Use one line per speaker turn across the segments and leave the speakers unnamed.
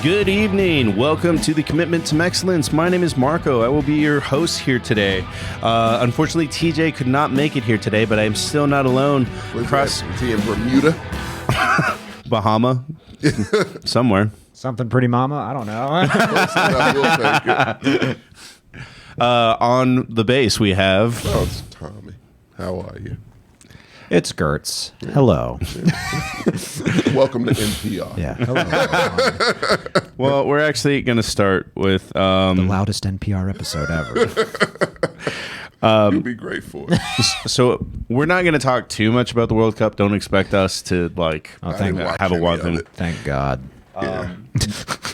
Good evening. Welcome to the Commitment to Mexcellence. My name is Marco. I will be your host here today. Unfortunately, TJ could not make it here today, but I am still not alone.
Is he in Bermuda?
Bahama? Somewhere.
Something pretty mama? I don't know.
I will take it.
On the bass, we have...
Oh, it's Tommy. How are you?
It's Gertz. Hello.
Welcome to NPR.
Yeah. Hello.
Well, we're actually going to start with...
The loudest NPR episode ever.
You'll be great for it.
So we're not going to talk too much about the World Cup. Don't expect us to have a one thing.
Thank God.
Yeah.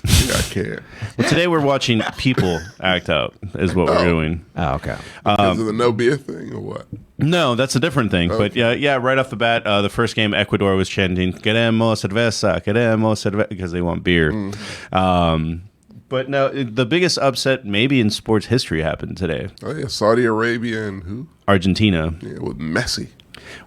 Yeah, I can't.
Well, today we're watching people act out is what we're doing.
Oh, okay.
Because of the no beer thing or what?
No, that's a different thing.
Okay.
But yeah, right off the bat, the first game, Ecuador was chanting "Queremos cerveza," because they want beer. But no, the biggest upset maybe in sports history happened today.
Oh, yeah. Saudi Arabia and who?
Argentina.
Yeah, with Messi.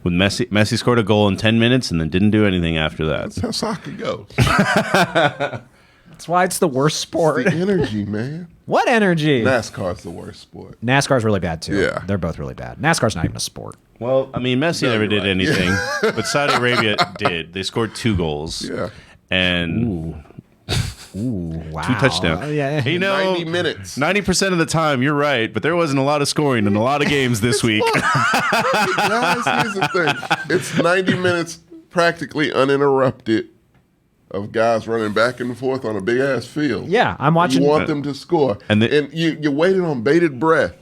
With Messi scored a goal in 10 minutes and then didn't do anything after that.
That's how soccer goes.
That's why it's the worst sport.
The energy, man.
What energy?
NASCAR's the worst sport.
NASCAR's really bad, too.
Yeah.
They're both really bad. NASCAR's not even a sport.
Well, I mean, Messi never did
right.
anything,
Yeah.
but Saudi Arabia did. They scored 2 goals.
Yeah.
And...
Ooh, wow.
2 touchdowns.
Yeah.
You know,
90 minutes.
90% of the time, you're right, but there wasn't a lot of scoring in a lot of games this week.
Guys, here's the thing. It's 90 minutes practically uninterrupted of guys running back and forth on a big-ass field.
Yeah, I'm watching.
You want them to score.
And
you're waiting on bated breath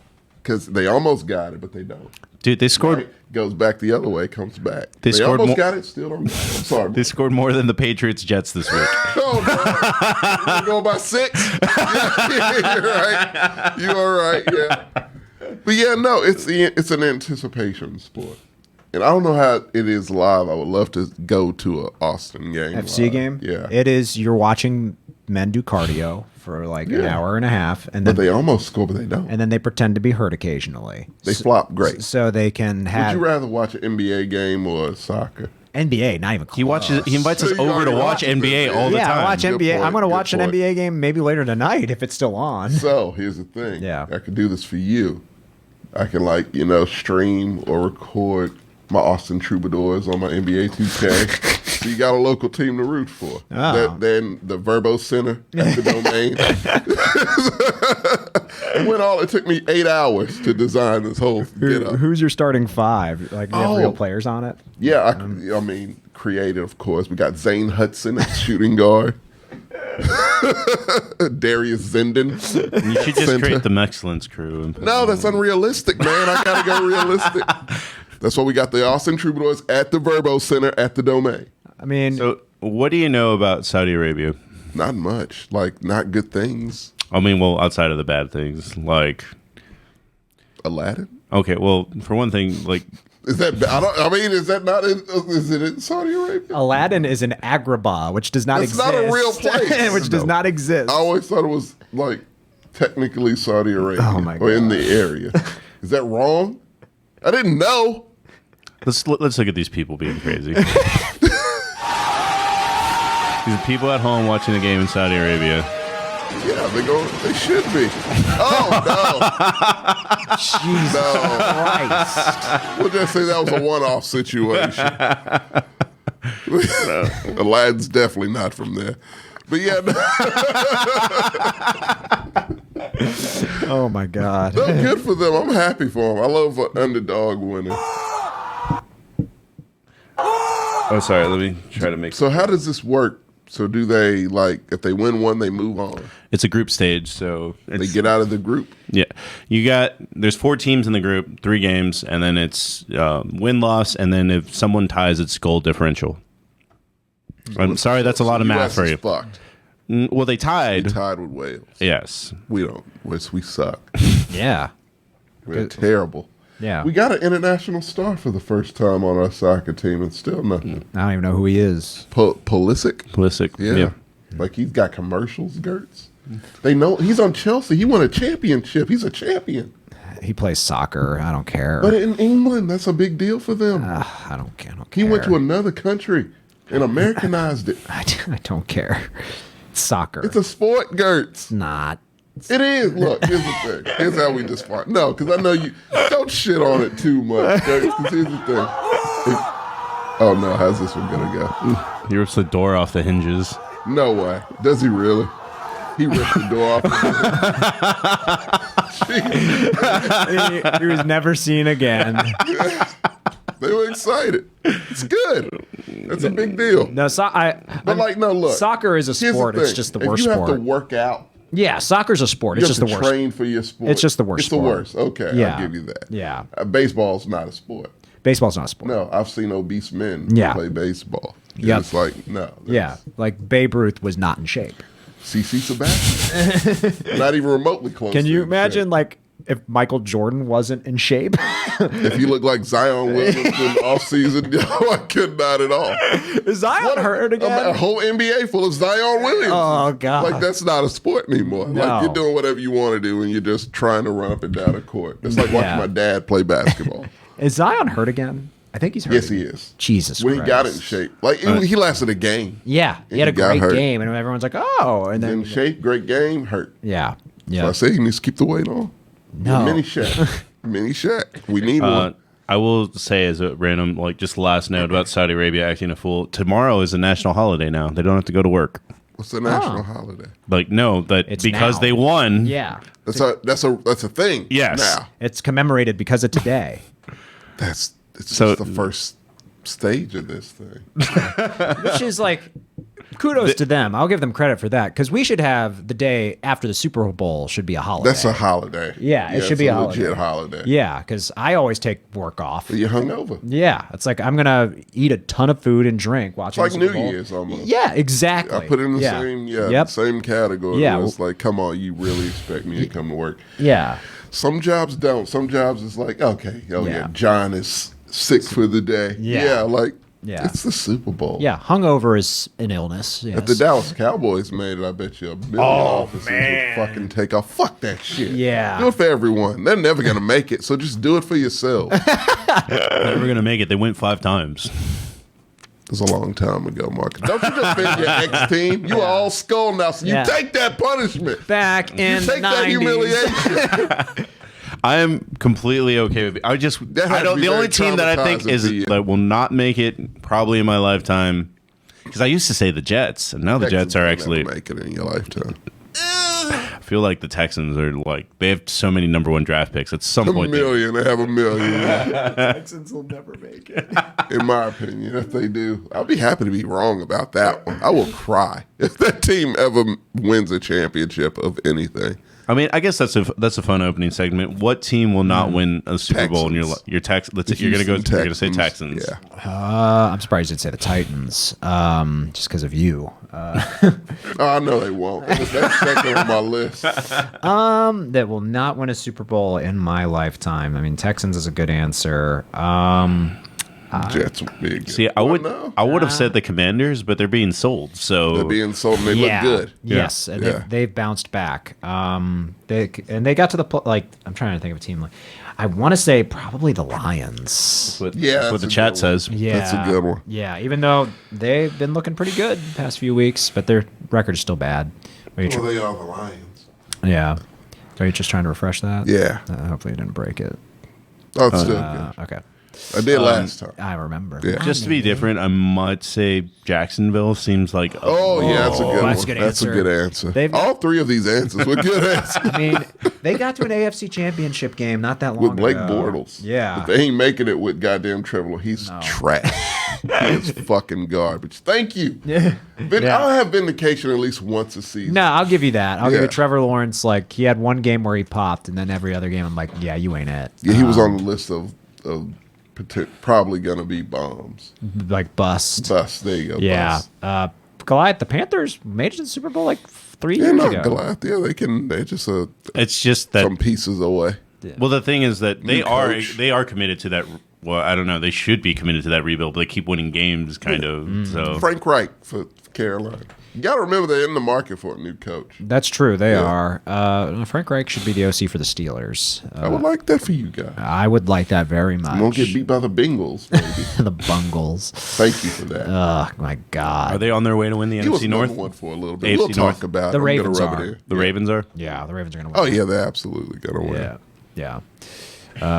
because they almost got it, but they don't.
Dude, they scored.
Right? Goes back the other way, comes back.
They scored
almost
more-
got it, still don't got it. I'm sorry.
They scored more than the Patriots Jets this week.
Oh, no. You go by 6? Yeah, you're right. You are right, yeah. But yeah, no, it's an anticipation sport. And I don't know how it is live. I would love to go to an Austin game.
FC
live.
game?
Yeah.
It is, you're watching men do cardio for like an hour and a half. And
But
then
they almost score, but they don't.
and then they pretend to be hurt occasionally.
They flop great.
So they can
Would
have
you rather watch an NBA game or soccer?
NBA, not even close.
He invites us
So you
over to
already
watch
watch it,
NBA
man.
all the
Yeah,
time.
I watch
Good
NBA.
point,
I'm going to
good
watch an
point.
NBA game maybe later tonight if it's still on.
So here's the thing.
Yeah.
I could do this for you. I can stream or record my Austin Troubadours on my NBA 2K. So you got a local team to root for.
Oh.
Then the Verbo Center at the domain. It took me 8 hours to design this whole get up.
Who's your starting 5? Like, do you have real
Oh.
players on it?
Yeah, I mean, creative, of course. We got Zane Hudson at shooting guard. Darius Zenden.
You should just create the Mexcellence crew. And put
No,
them
that's
on.
unrealistic, man. I gotta go realistic. That's why we got the Austin Troubadours at the Verbo Center at the domain.
I mean,
So, what do you know about Saudi Arabia?
Not much. Like, not good things.
I mean, well, outside of the bad things, like,
Aladdin?
okay, well, for one thing, like,
Is that is it in Saudi Arabia?
Aladdin is an Agrabah, which does not
That's
exist.
not a real place.
which does
No.
not exist.
I always thought it was, like, technically Saudi Arabia.
Oh, my
Or in
God.
the area. Is that wrong? I didn't know.
let's look at these people being crazy. These are people at home watching the game in Saudi Arabia.
Yeah, they should be. Oh, no.
Jesus Christ.
We'll just say that was a one-off situation. Aladdin's definitely not from there. But yeah,
Oh, my God.
no, good for them. I'm happy for them. I love an underdog winning.
Oh, sorry. Let me try to make.
So how does this work? So do they, if they win one, they move on?
It's a group stage, so
They get out of the group?
yeah. There's 4 teams in the group, 3 games, and then it's win-loss, and then if someone ties, it's goal differential. I'm sorry, that's a lot of math
US
for
is
you.
fucked.
Well, they tied.
Tied with Wales.
Yes.
We don't. We suck.
Yeah.
We're terrible.
Yeah.
We got an international star for the first time on our soccer team, and still nothing.
I don't even know who he is.
Pulisic?
Pulisic.
Yeah. Like he's got commercials, Gertz. They know he's on Chelsea. He won a championship. He's a champion.
He plays soccer. I don't care.
But in England, that's a big deal for them.
I don't care.
He went to another country and Americanized it.
I don't care. Soccer.
It's a sport, Gertz.
Not.
It is. Look, here's the thing. Here's how we just fight. No, because I know you don't shit on it too much, Gertz. Because here's the thing. Oh no, how's this one gonna go?
He rips the door off the hinges.
No way. Does he really? He ripped the door off.
He was never seen again.
They were excited. It's good. That's a big deal.
No,
Look.
Soccer is a
Here's
sport.
the
It's
thing.
just the
If
worst
you have
sport.
to work out.
Yeah, soccer's a sport.
You
It's
have
just the
to
worst.
train for your sport.
It's just the worst
It's
sport.
the worst. Okay,
Yeah.
I'll give you that.
Yeah.
Baseball's not a sport.
Baseball's not a sport.
No, I've seen obese men
Yeah.
play baseball. And
Yep.
It's like, no.
Yeah, like Babe Ruth was not in shape.
CC Sebastian. Not even remotely close.
Can
to
you
in
imagine,
shape.
like, if Michael Jordan wasn't in shape?
If you look like Zion Williamson off season, no, I could not at all.
Is Zion hurt
A
again?
whole NBA full of Zion Williams.
Oh, God.
Like that's not a sport anymore.
No.
Like you're doing whatever you want to do and you're just trying to run up and down a court. It's like watching
Yeah.
my dad play basketball.
Is Zion hurt again? I think he's hurt.
Yes, he is.
Jesus
When
Christ.
he got in shape, like he lasted a game.
Yeah, he had a
He got
great
hurt.
game, and everyone's like, oh. And then,
In shape, great game, hurt.
yeah.
So
Yeah.
I say he needs to keep the weight on.
No.
Mini Shaq. Mini Shaq. We need one.
I will say as a random, like just last note about Saudi Arabia acting a fool. Tomorrow is a national holiday now. They don't have to go to work.
What's the national holiday?
Like no, but
It's
because
now.
they won.
Yeah.
That's a thing.
Yes.
Now
It's commemorated because of today.
it's
So-
just the first stage of this thing.
Which is like, kudos to them. I'll give them credit for that, because we should have the day after the Super Bowl should be a holiday.
That's a holiday.
Yeah, it should
it's
be a
legit holiday.
Yeah, because I always take work off.
You're hungover.
Yeah, it's like I'm gonna eat a ton of food and drink watching.
It's like
the Super
New
Bowl.
Year's almost.
Yeah, exactly.
I put it in the
yeah.
same,
Yep.
same category.
Yeah.
Yeah, it's like, come on, you really expect me to come to work?
Yeah.
Some jobs don't. Some jobs is like, okay,
Yeah.
John is sick for the day.
Yeah.
Yeah, it's the Super Bowl.
Yeah, hungover is an illness. Yes.
If the Dallas Cowboys made it, I bet you $1 million offices would fucking take off. Fuck that shit.
Yeah.
Do it for everyone. They're never going to make it, so just do it for yourself.
Never gonna make it. They went 5 times.
It was a long time ago, Marcus. Don't you defend your ex-team? You are all skull now, so you
Yeah.
take that punishment.
back in
You
the
take that
90s.
humiliation.
I am completely okay with it. I
has
don't.
to be
The only
very
team that I think
traumatizing
is
for you.
that will not make it probably in my lifetime. Because I used to say the Jets, and now the Jets are
Texans will
actually.
never make it in your lifetime.
I feel like the Texans are like they have so many #1 draft picks. At some
A
point,
million, they have a million.
Texans will never make it.
In my opinion, if they do, I'll be happy to be wrong about that one. I will cry if that team ever wins a championship of anything.
I mean, I guess that's a fun opening segment. What team will not win a Super Bowl in
Texans.
your You're gonna
Houston
You're gonna say Texans.
Yeah.
I'm surprised you didn't say the Titans, just because of you.
Oh, I know they won't. That's second on my list.
That will not win a Super Bowl in my lifetime. I mean, Texans is a good answer.
Jets would be good.
See, I would have said the Commanders, but they're being sold. So
They're being sold and they look good.
Yes, and
Yeah.
they've bounced back. They got to the like. I'm trying to think of a team. Like, I want to say probably the Lions.
that's
Yeah,
what the
that's a
chat
good
says.
Yeah,
That's a good one.
Yeah, even though they've been looking pretty good the past few weeks, but their record is still bad. Are you
Well, they are the Lions.
yeah. Are you just trying to refresh that?
Yeah.
Hopefully you didn't break it.
Oh, it's still good.
Okay.
I did last time.
I remember.
Yeah.
Just to be different, I might say Jacksonville seems like.
Oh, yeah, that's a good
that's
one.
a good
That's a
answer.
good answer.
They've-
All three of these answers were good answers.
I mean, they got to an AFC championship game not that long
With Blake
ago.
Bortles.
Yeah.
But they ain't making it with goddamn Trevor. He's trash. He is fucking garbage. Thank you.
Yeah.
I'll have vindication at least once a season.
No, I'll give you that. I'll give
Yeah.
you Trevor Lawrence. Like, he had one game where he popped, and then every other game, I'm like, yeah, you ain't it.
Yeah, he was on the list of probably going to be bombs.
Like, bust.
Bust. There you go.
Yeah.
Bust.
Goliath, the Panthers made it to the Super Bowl like 3
Yeah,
years
no,
ago.
Goliath. Yeah, they're just
It's just that.
some pieces away.
Well, the thing is that
New coach.
they are committed to that. Well, I don't know. They should be committed to that rebuild, but they keep winning games, kind of. So
Frank Reich for Carolina. You got to remember they're in the market for a new coach.
That's true. They are. Frank Reich should be the OC for the Steelers.
I would like that for you guys.
I would like that very much.
Won't get beat by the Bengals, maybe.
The Bungles.
Thank you for that.
Oh my God.
Are they on their way to win the
He was
NFC North?
number one for a little bit.
AFC
We'll
North?
talk about
The
it. I'm
Ravens
gonna rub
are.
it in.
The Ravens are?
Yeah, the Ravens are going to win.
Oh, yeah, they're absolutely going to win.
Yeah.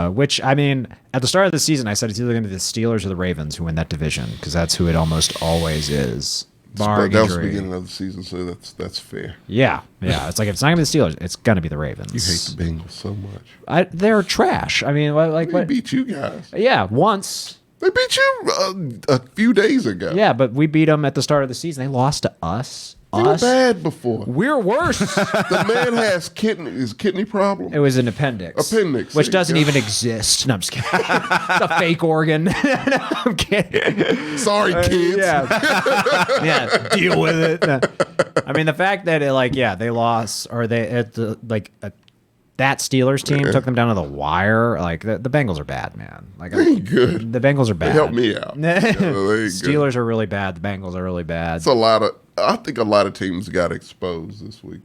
Which, I mean, at the start of the season, I said it's either going to be the Steelers or the Ravens who win that division because that's who it almost always is. Bar
But that was the
injury.
beginning of the season, so that's fair.
Yeah. It's like if it's not going to be the Steelers, it's going to be the Ravens.
You hate the Bengals so much.
They're trash. I mean, like
They
what?
beat you guys.
Yeah, once.
They beat you a few days ago.
Yeah, but we beat them at the start of the season. They lost to us.
They were bad before.
We're worse.
The man has kidney problem.
It was an appendix.
Appendix,
Which
there you
doesn't
go.
even exist. No, I'm just kidding. It's a fake organ. I'm kidding.
Sorry, kids.
Yeah, deal with it. No. I mean, the fact that they lost, or that Steelers team took them down to the wire. Like the Bengals are bad, man. Like
They ain't good.
the Bengals are bad.
They helped me out. Yeah, they ain't good.
Steelers are really bad. The Bengals are really bad.
It's I think a lot of teams got exposed this week.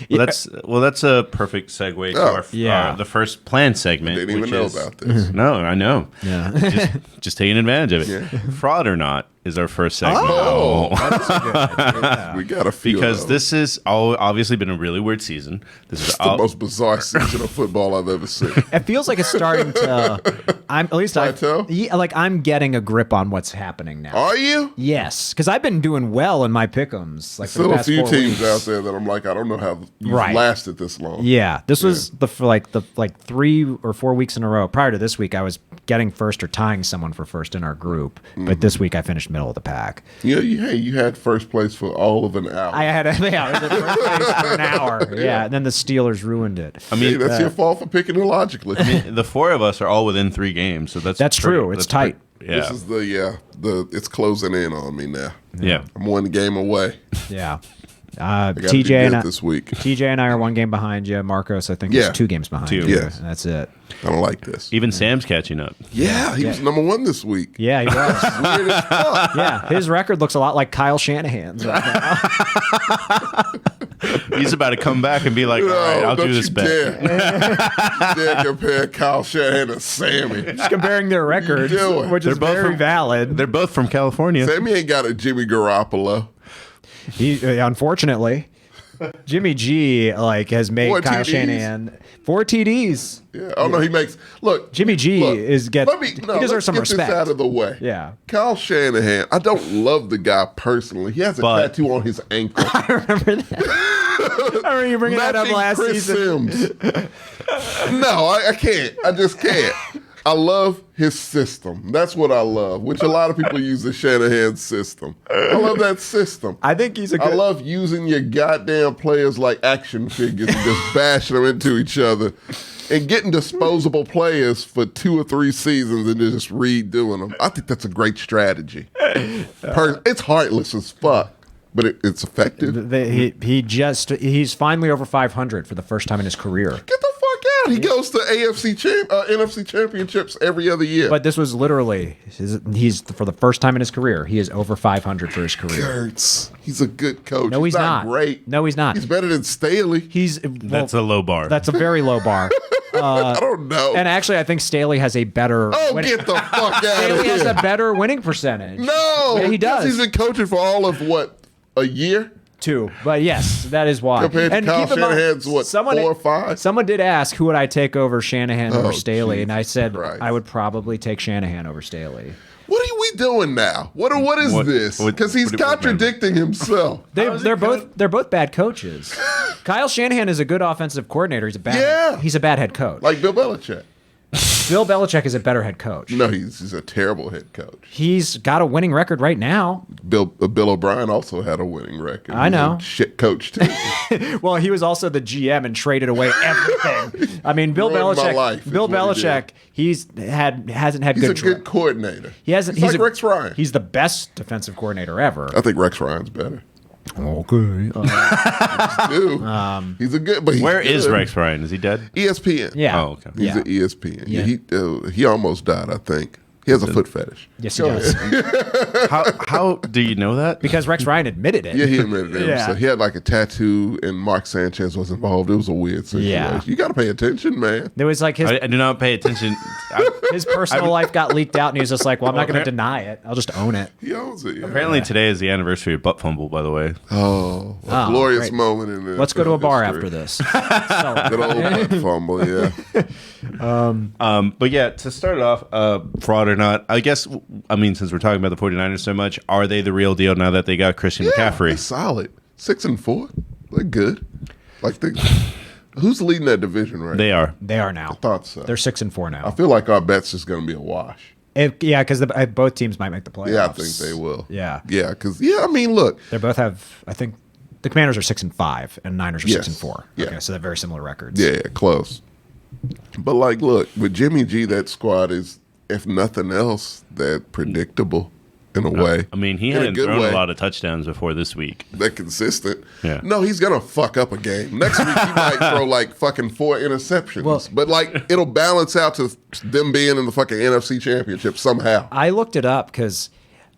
Well, that's a perfect segue to the first planned segment.
Didn't even
which
know
is-
about this.
No, I know.
Yeah.
Just taking advantage of it.
Yeah.
Fraud or not is our first segment.
Oh.
That's a good idea.
We got a few
Because
of those.
this is obviously been a really weird season. This is
It's the most bizarre season of football I've ever seen.
It feels like it's starting to.
Plateau?
I'm getting a grip on what's happening now.
Are you?
Yes, because I've been doing well in my pick'ems. Like for the
Still a
past
few
4
teams
weeks.
out there that I'm like, I don't know how you've
Right.
lasted this long.
Yeah, this was the 3 or 4 weeks in a row. Prior to this week, I was getting first or tying someone for first in our group. But this week, I finished middle of the pack.
Yeah, you had first place for all of an hour.
I was at first place for an hour. Yeah, and then the Steelers ruined it.
I
Hey,
mean,
that's your fault for picking illogically.
the four of us are all within 3 games, so that's
True. It's tight.
Yeah,
This is it's closing in on me now.
yeah.
I'm 1 game away.
Yeah.
I got to
TJ
do
and
good
I,
this week.
TJ and I are 1 game behind you. Marcos, I think,
Yeah.
is 2 games behind
2.
you.
Yes.
And that's it.
I don't like this.
Even Sam's catching up.
Yeah, he was number 1 this week.
Yeah, he was.
Weird as fuck.
Yeah, his record looks a lot like Kyle Shanahan's right now.
He's about to come back and be like, all right, I'll
don't
do this
you
bet.
dare compare Kyle Shanahan to Sammy.
Just comparing their records,
doing?
which is
They're both
very
from-
valid.
They're both from California.
Sammy ain't got a Jimmy Garoppolo.
He unfortunately, Jimmy G has made
4
Kyle
TDs.
Shanahan 4 TDs.
Yeah. Oh no, he makes look.
Jimmy G
look,
he deserves
let's
some
get
respect.
This out of the way.
Yeah.
Kyle Shanahan. I don't love the guy personally. He has a
But-
tattoo on his ankle.
I remember you bringing that up
Matching
last
Chris
season.
Sims. No, I can't. I just can't. I love his system. That's what I love, which a lot of people use the Shanahan system. I love that system.
I think he's a
I
good.
love using your goddamn players like action figures and just bashing them into each other and getting disposable players for 2 or 3 seasons and just redoing them. I think that's a great strategy. It's heartless as fuck, but it's effective.
He's finally over 500 for the first time in his career.
Get the fuck out. He goes to NFC championships every other year.
But this was literally he's for the first time in his career. He is over 500 for his career.
Kurtz, he's a good coach.
No, he's not.
Great.
No, he's not.
He's better than Staley.
That's a low bar.
That's a very low bar.
I don't know.
And actually, I think Staley has a better.
Get the fuck out of
Staley has
here.
a better winning percentage.
No,
Yeah, he
because
does.
He's been coaching for all of a year?
2, but yes, that is why.
Compared to Kyle
keep in mind,
Shanahan's, 4 or 5?
Someone did ask who would I take over Shanahan over Staley, and I said
Christ.
I would probably take Shanahan over Staley.
What are we doing now? What is this? Because he's contradicting himself.
They're both bad coaches. Kyle Shanahan is a good offensive coordinator. He's a bad head coach.
Like Bill Belichick.
Bill Belichick is a better head coach.
No, he's a terrible head coach.
He's got a winning record right now.
Bill O'Brien also had a winning record.
I know.
He's a shit coach too.
Well, he was also the GM and traded away everything. I mean, Bill
Ruined my
Belichick.
life, is
Bill
what he
Belichick. Hasn't had
He's
good.
a good coordinator.
He hasn't.
He's like Rex Ryan.
He's the best defensive coordinator ever.
I think Rex Ryan's better.
Okay.
Dude, he's a good. But he's
Where is
good.
Rex Ryan? Is he dead?
ESPN.
Yeah.
Oh, okay.
He's
Yeah.
at ESPN.
Yeah.
He almost died, I think. He has a foot fetish.
Yes, he
Go
does.
ahead.
How do you know that?
Because Rex Ryan admitted it.
Yeah, he admitted it.
Yeah.
So he had like a tattoo, and Mark Sanchez was involved. It was a weird situation.
Yeah.
You got to pay attention, man.
There was like his
I do not pay attention.
his personal life got leaked out, and he was just like, "Well, I'm not going to deny it. I'll just own it."
He owns it. Yeah.
Apparently today is the anniversary of Butt Fumble, by the way.
Oh, a glorious
great.
moment in this.
Let's go to a bar after this.
Good old butt fumble, yeah.
But yeah, to start it off, fraud or not, I guess, I mean, since we're talking about the 49ers so much, are they the real deal now that they got Christian
They're
McCaffrey?
solid. 6-4. They're good. Who's leading that division right
They are.
They are now.
Thought so.
They're 6-4 now.
I feel like our bet's just going to be a wash.
Yeah, because both teams might make the playoffs.
Yeah, I think they will.
Yeah.
Yeah, because, I mean, look.
They both have, I think, the Commanders are 6-5, and Niners are
Yes.
6-4.
Yeah.
Okay, so they're very similar records.
Yeah, close. But, like, look, with Jimmy G, that squad is, if nothing else, they're predictable in a way.
I mean, he
In a
hadn't
good
thrown
way.
a lot of touchdowns before this week.
They're consistent.
Yeah.
No, he's gonna fuck up a game. Next week he might throw like fucking 4 interceptions.
Well-
but like it'll balance out to them being in the fucking NFC Championship somehow.
I looked it up because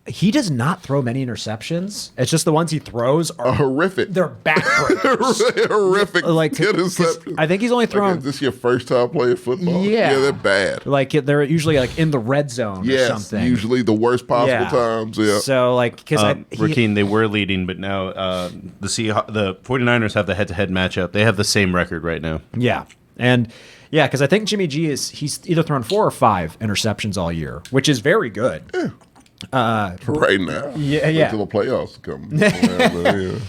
he does not throw many interceptions. It's just the ones he throws are
Horrific.
they're backbreakers.
Horrific
Like, 'cause
interceptions.
I think he's only
Like,
thrown
is this your first time playing football?
Yeah.
they're bad.
like they're usually like in the red zone or
Yes,
something.
usually the worst possible
Yeah.
times. Yeah.
So like because
Rakeem, they were leading, but now the 49ers have the head-to-head matchup. They have the same record right now.
yeah, and yeah, because I think Jimmy G he's either thrown 4 or 5 interceptions all year, which is very good.
For right now.
Yeah.
Until the playoffs come. Yeah.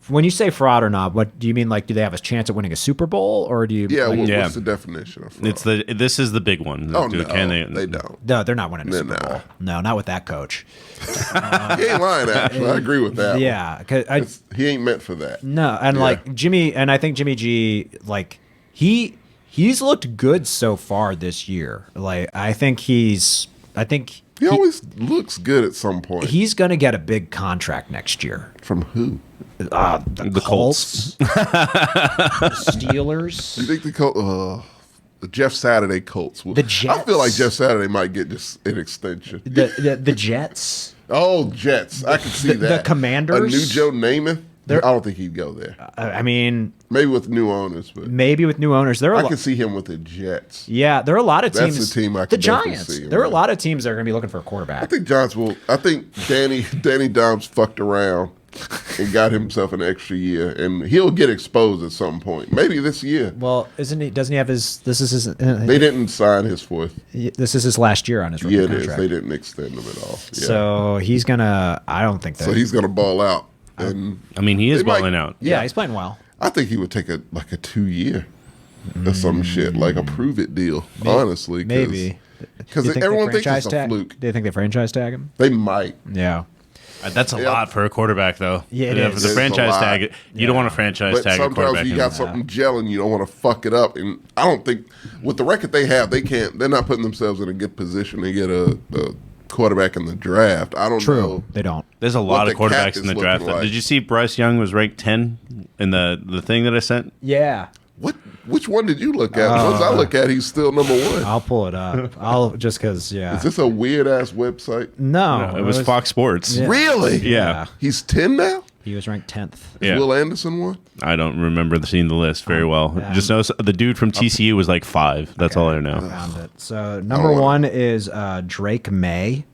When you say fraud or not, what do you mean? Like, do they have a chance at winning a Super Bowl, or do you?
Yeah,
like,
Yeah.
what's the definition of fraud?
It's this is the big one.
Oh,
Dude,
no, they don't.
no, they're not winning a
They're
Super Bowl.
not.
No, not with that coach.
He ain't lying, actually. I agree with that.
Yeah,
He ain't meant for that.
no, and
Yeah.
like Jimmy, and I think Jimmy G, like he's looked good so far this year. Like I think
He always looks good at some point.
he's gonna get a big contract next year.
From who?
The
Colts.
Steelers.
You think the Colts? The Jeff Saturday Colts. Will.
The
I feel like
Jets.
Jeff Saturday might get just an extension.
The Jets.
Oh, Jets. I can see
The
that.
Commanders.
A new Joe Namath. I
They're-
don't think he'd go there.
I mean,
Maybe with new owners, but
maybe with new owners, there are
I can see him with the Jets.
yeah, there are a lot of
That's
teams.
the team I
the
could definitely
Giants.
see him
There are a
with.
lot of teams that are going to be looking for a quarterback.
I think Giants will. I think Danny Dimes fucked around and got himself an extra year, and he'll get exposed at some point. Maybe this year.
well, isn't he? Doesn't he have his? This is his.
They didn't sign his fourth.
This is his last year on his rookie
Yeah, it is.
contract.
They didn't extend him at all. Yeah.
So he's gonna. I don't think that.
So he's gonna ball out, and
I mean, he is
They might-
balling out.
yeah, he's playing well.
I think he would take a 2-year or some shit, like a prove it deal. Honestly,
Maybe
because
Do you think they
everyone thinks
franchise
it's a
tag-
fluke.
Do you think they franchise tag him?
They might.
Yeah.
That's a
Yeah.
lot for a quarterback, though.
Yeah, it
For
is.
the
It's
franchise
a lot.
tag, you don't want to franchise
But
tag a
sometimes
quarterback.
you got
in.
something gelling, you don't want to fuck it up. And I don't think with the record they have, they can't. They're not putting themselves in a good position to get a quarterback in the draft. I don't
True.
know.
They don't.
There's a
what
lot of
the cap
quarterbacks
is
in the
looking
draft.
like.
Did you see Bryce Young was ranked 10 in the thing that I sent?
Yeah.
Which one did you look at? The ones I look at, he's still number one.
I'll pull it up. I'll just because. Yeah.
Is this a weird ass website?
No,
It was Fox Sports.
Yeah.
Really?
Yeah.
He's 10 now?
He was ranked 10th.
Is
Yeah.
Will Anderson one?
I don't remember seeing the list very well. Just know the dude from TCU was like 5. That's all I know.
Found it. So number one is Drake May.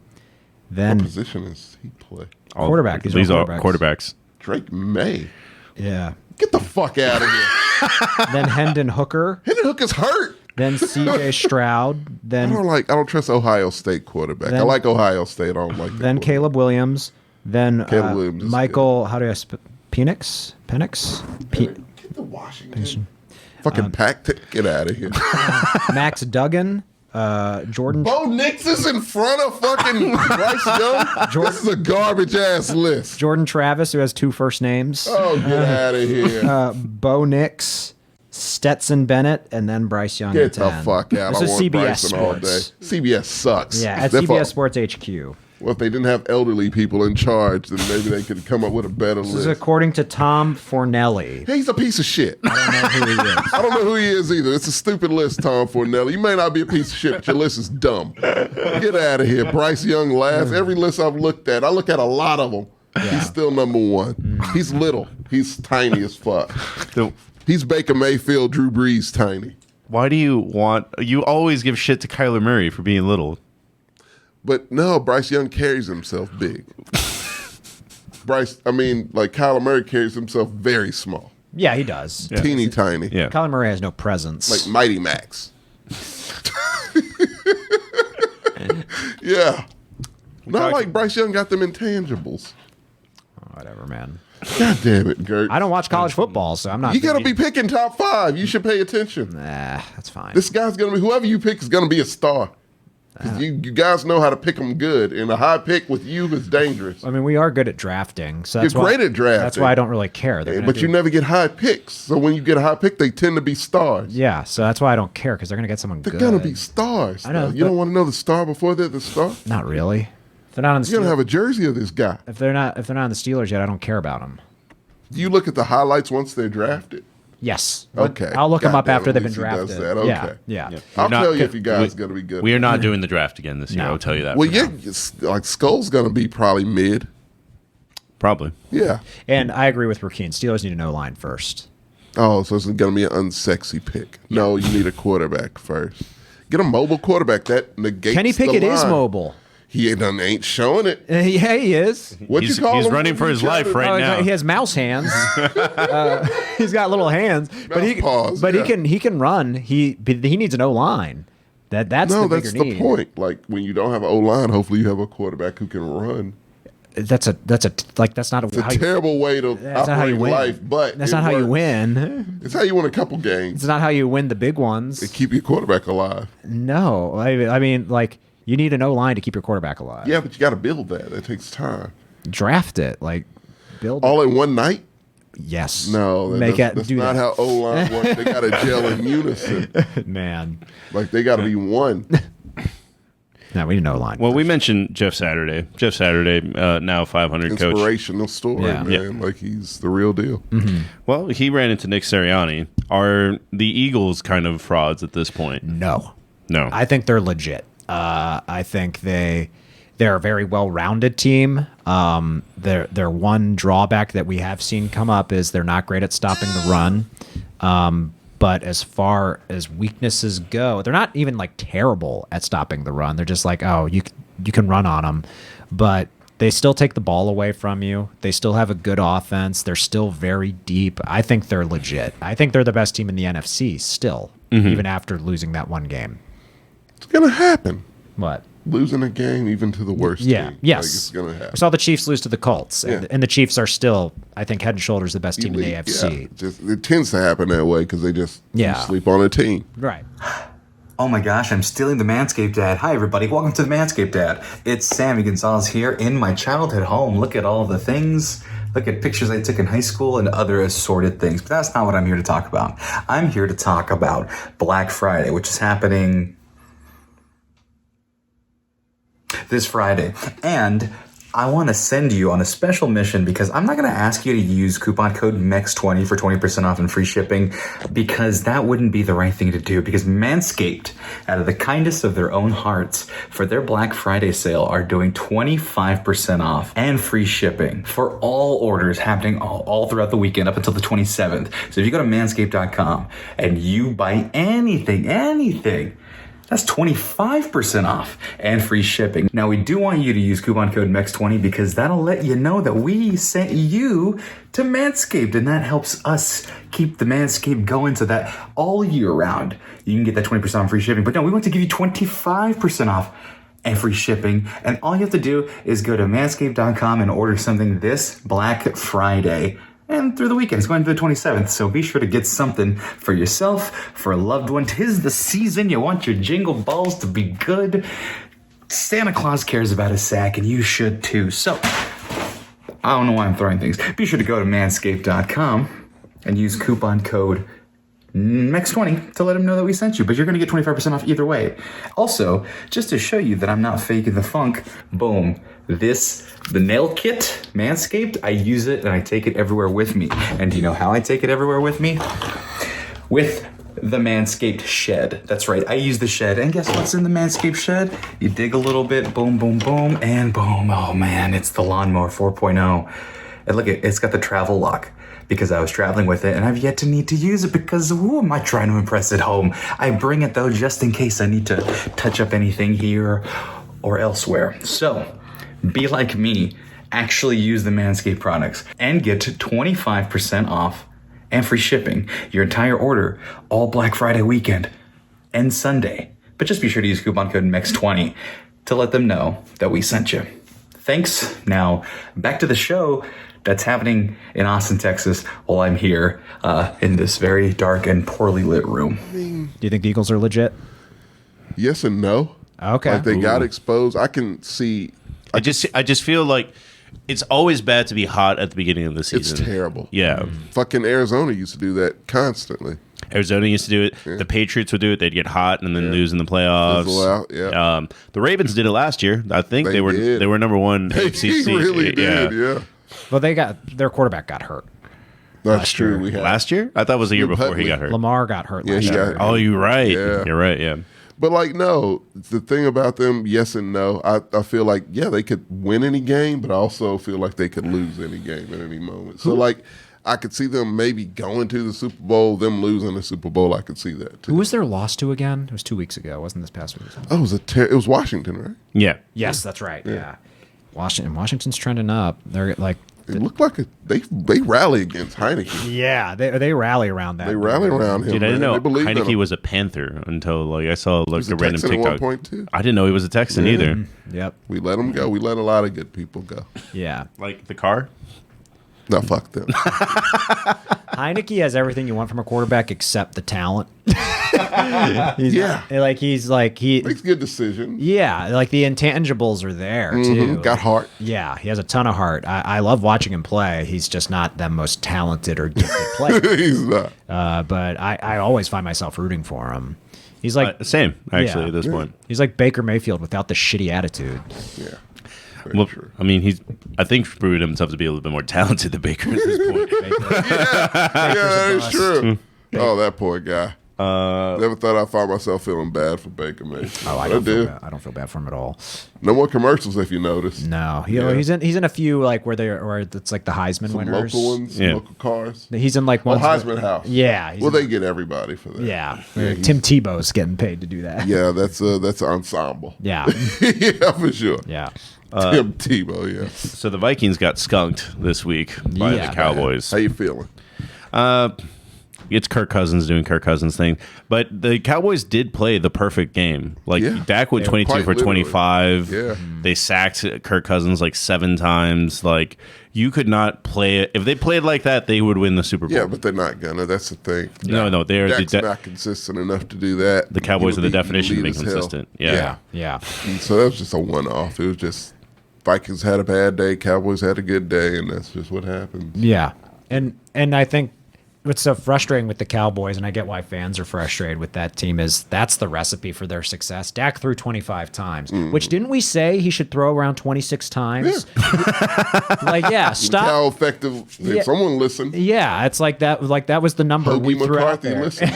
Then
What position is he play?
All-
Quarterback.
These
all
are quarterbacks.
Drake May.
yeah.
Get the fuck out of here.
Then Hendon Hooker.
Hendon Hooker's hurt.
Then C.J. Stroud.
I
Then
don't trust Ohio State quarterback. I
Then-
like Ohio State. I don't like
then
that
Caleb Williams. Then
Caleb Williams is
Michael. How do I Penix? Penix.
Get the Washington. Fucking pack. Get out of here.
Max Duggan. Jordan.
Bo Nix is in front of fucking Bryce Young. This is a garbage ass list.
Jordan Travis, who has 2 first names.
Oh, get out of here.
Bo Nix, Stetson Bennett, and then Bryce Young.
Get
at
the
10.
fuck out.
This
I
is
want
CBS
Bryson all day.
Sports.
CBS sucks.
Yeah, at
They're
CBS Sports HQ.
Well, if they didn't have elderly people in charge, then maybe they could come up with a better
This is
list.
according to Tom Fornelli.
He's a piece of shit.
I don't know who he is.
I don't know who he is either. It's a stupid list, Tom Fornelli. You may not be a piece of shit, but your list is dumb. Get out of here. Bryce Young last. Every list I've looked at, I look at a lot of them. He's still number one. He's little. He's tiny as fuck. He's Baker Mayfield, Drew Brees tiny.
Why do you always give shit to Kyler Murray for being little?
But no, Bryce Young carries himself big. Kyler Murray carries himself very small.
Yeah, he does.
Yeah.
Teeny tiny.
Yeah.
Kyler Murray has no presence.
Like Mighty Max. Yeah. Not like Bryce Young got them intangibles.
Whatever, man.
God damn it, Gert.
I don't watch college football, so I'm not.
You gotta be picking top 5. You should pay attention.
Nah, that's fine.
This guy's gonna be, whoever you pick is gonna be a star. 'Cause you guys know how to pick them good, and a high pick with you is dangerous.
I mean, we are good at drafting, so that's
You're great
why,
at drafting.
That's why I don't really care.
But you never get high picks. So when you get a high pick, they tend to be stars.
Yeah, so that's why I don't care because they're gonna get someone
They're
good.
gonna be stars.
I know,
though. You don't want to know the star before they're the star.
Not really. If they're not on the
You're gonna
Steelers,
have a jersey of this guy.
if they're not on the Steelers yet, I don't care about them.
Do you look at the highlights once they're drafted?
Yes.
Okay.
I'll look them
God
up
damn,
after
at
they've been
least he does
drafted.
that.
Yeah.
Okay.
Yeah.
I'll
not-
tell you if you guys are gonna be good.
We are not doing the draft again this year.
No.
I'll tell you that.
Well,
for
yeah,
now.
like Skull's gonna be probably mid.
Probably.
Yeah.
And I agree with Rakeen. Steelers need an O-line first.
Oh, so it's gonna be an unsexy pick. No, you need a quarterback first. Get a mobile quarterback. That negates.
Kenny Pickett
the
is
line.
mobile.
He ain't showing it.
Yeah, he is.
What
He's-
you call
he's
him?
running for his life right now.
He has mouse hands. He's got little hands, but he
paws,
but
yeah.
he can run. He needs an O line. That's
No,
the
that's
bigger
the
need.
point. Like when you don't have an O line, hopefully you have a quarterback who can run.
That's not
It's a
how you,
terrible way to
that's not how you
operate
win.
life, but
that's
it
not how you
works.
win.
It's how you win a couple games
It's not how you win the big ones.
and keep your quarterback alive.
No, I mean, like you need an O line to keep your quarterback alive.
Yeah, but you got to build that. That takes time.
Draft it, like build.
All in one night?
Yes.
No, that's
do
not
that.
how O line works. They got to gel in unison.
Man.
Like they got to be one.
No, we need an O line.
Well, we mentioned Jeff Saturday. Jeff Saturday, now 500 coach.
Inspirational story,
Yeah.
man. Like he's the real deal.
Well, he ran into Nick Sirianni. Are the Eagles kind of frauds at this point?
No.
No.
I think they're legit. I think they're a very well-rounded team. Their one drawback that we have seen come up is they're not great at stopping the run. But as far as weaknesses go, they're not even like terrible at stopping the run. They're just like, oh, you can run on them, but they still take the ball away from you. They still have a good offense. They're still very deep. I think they're legit. I think they're the best team in the NFC still, even after losing that one game.
It's gonna happen.
What?
Losing a game, even to the worst
Yeah.
team.
Yes.
Like, it's gonna
We
happen.
saw the Chiefs lose to the Colts,
Yeah.
and the Chiefs are still, I think, head and shoulders the best team in the
Elite,
AFC.
yeah. It tends to happen that way because they just
Yeah.
sleep on a team.
Right.
Oh my gosh, I'm stealing the Manscaped ad. Hi everybody, welcome to the Manscaped ad. It's Sammy Gonzalez here in my childhood home. Look at all the things. Look at pictures I took in high school and other assorted things. But that's not what I'm here to talk about. I'm here to talk about Black Friday, which is happening this Friday. And I want to send you on a special mission because I'm not going to ask you to use coupon code MEX20 for 20% off and free shipping because that wouldn't be the right thing to do because Manscaped, out of the kindness of their own hearts, for their Black Friday sale are doing 25% off and free shipping for all orders happening all throughout the weekend up until the 27th. So if you go to manscaped.com and you buy anything, that's 25% off and free shipping. Now, we do want you to use coupon code MEX20 because that'll let you know that we sent you to Manscaped, and that helps us keep the Manscaped going so that all year round you can get that 20% off free shipping. But no, we want to give you 25% off and free shipping. And all you have to do is go to manscaped.com and order something this Black Friday. And through the weekend, it's going to the 27th, so be sure to get something for yourself, for a loved one. 'Tis the season, you want your jingle balls to be good. Santa Claus cares about his sack, and you should too. So, I don't know why I'm throwing things. Be sure to go to manscaped.com and use coupon code Mex20 to let them know that we sent you, but you're going to get 25% off either way. Also, just to show you that I'm not faking the funk, boom, the nail kit, Manscaped, I use it and I take it everywhere with me. And do you know how I take it everywhere with me? With the Manscaped shed. That's right, I use the shed. And guess what's in the Manscaped shed? You dig a little bit, boom, boom, boom, and boom. Oh man, it's the Lawnmower 4.0. And look, it's got the travel lock, because I was traveling with it and I've yet to need to use it because who am I trying to impress at home? I bring it though just in case I need to touch up anything here or elsewhere. So be like me, actually use the Manscaped products and get 25% off and free shipping your entire order all Black Friday weekend and Sunday. But just be sure to use coupon code MEX20 to let them know that we sent you. Thanks. Now back to the show that's happening in Austin, Texas, while I'm here in this very dark and poorly lit room.
Do you think the Eagles are legit?
Yes and no.
Okay.
Like they got exposed. I can see.
I just feel like it's always bad to be hot at the beginning of the
It's
season.
terrible.
Yeah.
Fucking Arizona used to do that constantly.
Arizona used to do it.
Yeah.
The Patriots would do it. They'd get hot and then lose in the playoffs.
Fizzle out, yeah.
The Ravens did it last year. I think
They did.
they were number one.
They
AFC.
really did, yeah.
Well, their quarterback got hurt.
That's true. We had
Last year? I thought it was the year
Snoop
before he
Huntley.
got hurt.
Lamar got hurt
Yeah,
last
he
year.
got-
Oh, you're right.
Yeah.
You're right, yeah.
But like, no, the thing about them, yes and no. I feel like, yeah, they could win any game, but I also feel like they could lose any game at any moment. So like, I could see them maybe going to the Super Bowl, them losing the Super Bowl. I could see that too.
Who was their loss to again? It was 2 weeks ago. It wasn't this past week.
Oh, it was Washington, right?
Yeah.
Yes, that's right. Yeah. Washington's trending up. They're like,
It looked like they rally against Heineke.
yeah, they rally around that.
They rally around him.
Dude, I didn't
man.
know
They believed in
Heineke
him.
was a Panther until like I saw like
was
a
a
random
Texan at one
TikTok.
point, too.
I didn't know he was a Texan either.
Yep.
We let them go. We let a lot of good people go.
Yeah.
Like the car?
No, fuck them.
Heineke has everything you want from a quarterback except the talent.
Yeah.
He's like
Makes good decisions.
yeah, like the intangibles are there too.
Got heart.
Yeah, he has a ton of heart. I love watching him play. He's just not the most talented or gifted player.
He's not.
But I always find myself rooting for him. He's like
Same, actually,
Yeah.
at this point.
he's like Baker Mayfield without the shitty attitude.
Yeah. Very
Well,
true.
I mean, I think he's proved himself to be a little bit more talented than Baker at this point.
Yeah, that is
bust.
true. Oh, that poor guy. Never thought I'd find myself feeling bad for Baker Mayfield.
Oh, I
But
don't feel
do.
bad. I don't feel bad for him at all.
No more commercials if you notice.
No,
Yeah.
he's in a few like where it's like the Heisman
Some
winners.
local ones,
Yeah.
local cars.
He's in like
Oh,
one.
Heisman House.
Yeah. He's
Well,
in-
they get everybody for that.
yeah.
he's-
Tim Tebow's getting paid to do that.
Yeah, that's ensemble.
Yeah.
Yeah, for sure.
Yeah.
Tim Tebow, yeah.
So the Vikings got skunked this week by
Yeah,
the Cowboys.
How you feeling?
It's Kirk Cousins doing Kirk Cousins thing, but the Cowboys did play the perfect game. Like
Yeah.
Dak went
They were
22
quite
for
literally.
25.
Yeah.
They sacked Kirk Cousins like 7 times. Like you could not play it. If they played like that, they would win the Super Bowl.
Yeah, but they're not gonna. That's the thing.
No, they're
Dak's
the
not consistent enough to do that.
the Cowboys
He
are the
would be
definition of
elite as hell.
inconsistent. Yeah.
Yeah.
And so that was just a one-off. It was just Vikings had a bad day, Cowboys had a good day, and that's just what happens.
Yeah. And I think what's so frustrating with the Cowboys, and I get why fans are frustrated with that team, is that's the recipe for their success. Dak threw 25 times, which didn't we say he should throw around 26 times? Like, yeah,
Look
stop.
how effective.
Yeah.
If someone listened,
Yeah, it's like that. Like that was the number we
Hoagie
threw out
McCarthy
there.
listened.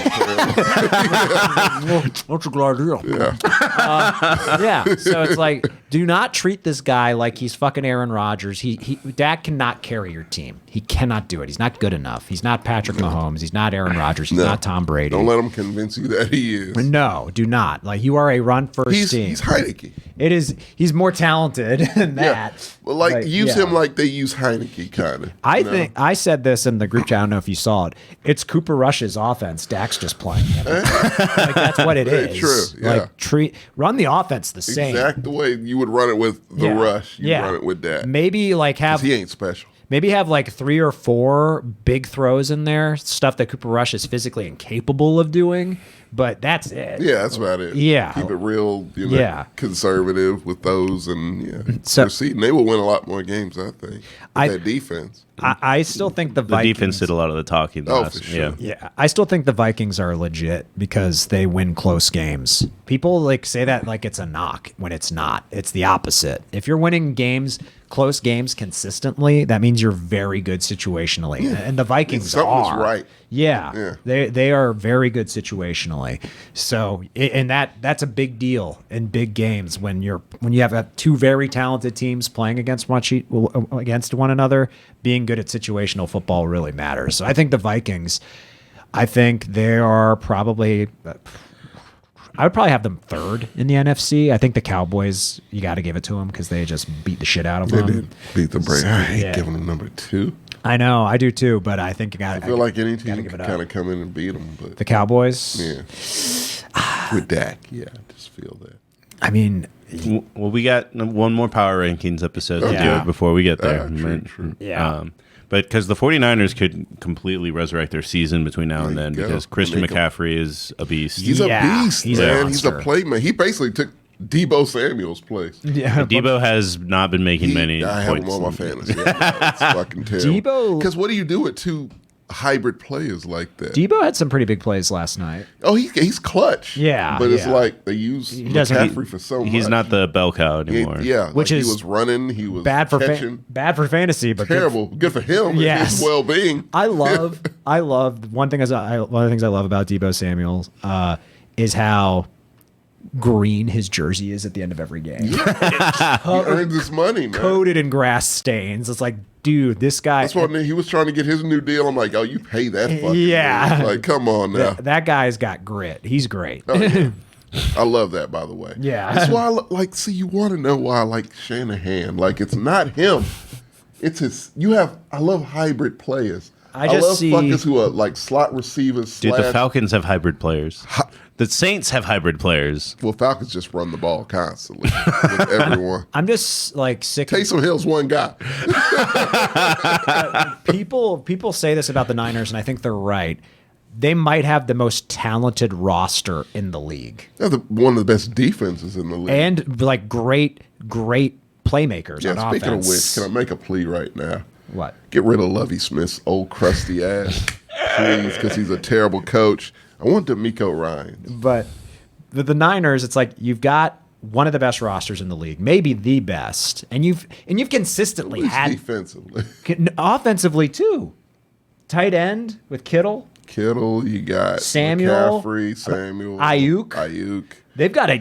What's a good idea?
Yeah.
Yeah, so it's like, do not treat this guy like he's fucking Aaron Rodgers. Dak cannot carry your team. He cannot do it. He's not good enough. He's not Patrick Mahomes. He's not Aaron Rodgers. He's
No.
not Tom Brady.
Don't let him convince you that he is.
No, do not. Like you are a run first team.
He's Heineke.
It is. He's more talented than
Yeah.
that.
Well, like use
yeah.
him like they use Heineke, kind of.
I think I said this in the group chat. I don't know if you saw it. It's Cooper Rush's offense. Dak's just playing him. Like that's what it
Very
is.
true, yeah.
Like run the offense the same.
exact the way you would run it with the
Yeah.
rush. You
Yeah.
run it with that.
Maybe like have
He ain't special.
Maybe have like 3 or 4 big throws in there, stuff that Cooper Rush is physically incapable of doing, but that's it.
Yeah, that's about it.
Yeah.
Keep it real, conservative with those, and
So-
proceed. They will win a lot more games, I think. With that defense.
I still think the
The
Vikings
defense did a lot of the talking.
For sure.
Yeah, I still think the Vikings are legit because they win close games. People like say that like it's a knock when it's not. It's the opposite. If you're winning games, close games consistently, that means you're very good situationally. And the Vikings
Something's
are.
right.
Yeah. They are very good situationally. So and that's a big deal in big games when you have 2 very talented teams playing against one another. Being good at situational football really matters. So I think the Vikings, they are probably, I would probably have them 3rd in the NFC. I think the Cowboys, you got to give it to them because they just beat the shit out of them.
They did beat the Braves. I hate giving them number 2.
I know, I do too, but I think you got.
I feel like any team can kind of come in and beat them, but
the Cowboys.
Yeah, with Dak, I just feel that.
I mean,
well, we got one more Power Rankings episode to do before we get there.
True.
Yeah.
But because the 49ers could completely resurrect their season between now and then because Christian McCaffrey is a beast.
He's a beast,
he's
man.
a
He's a
monster.
playmaker. He basically took Debo Samuel's place.
Yeah,
Debo has not been making many
I have him
points.
on my fantasy. It's fucking terrible.
Debo-
Because what do you do with 2 hybrid players like that?
Debo had some pretty big plays last night.
Oh, he's clutch.
Yeah,
but it's
yeah.
like they use
doesn't-
McCaffrey for so much.
He's not the bell cow
He-
anymore.
yeah,
Which
like
is
he was running. He was
Bad for
catching.
bad for fantasy, but
Terrible. Good for him. And
Yes.
his well-being.
I love one of the things I love about Debo Samuels is how green his jersey is at the end of every game.
He earns his money, man.
Coated in grass stains. It's like, dude, this guy.
That's what he was trying to get his new deal. I'm like, oh, you pay that fucking
Yeah.
dude. Like, come on now.
that guy's got grit. He's great.
Oh, yeah. I love that, by the way.
Yeah.
That's why you want to know why I like Shanahan. Like, it's not him. It's his. I love hybrid players.
I just
love
see-
fuckers who are like slot receivers.
Dude, the Falcons have hybrid players. The Saints have hybrid players.
Well, Falcons just run the ball constantly with everyone.
I'm just like sick.
Taysom Hill's one guy.
People say this about the Niners, and I think they're right. They might have the most talented roster in the league,
They're one of the best defenses in the league.
and like great playmakers
yeah,
on
speaking
offense.
of which, can I make a plea right now?
What?
Get rid of Lovie Smith's old crusty ass, please, because he's a terrible coach. I want D'Amico Ryans.
But the Niners, it's like you've got one of the best rosters in the league, maybe the best, and you've consistently had
Defensively.
offensively too. Tight end with Kittle.
You got
Samuel,
McCaffrey, Samuel,
Ayuk. They got a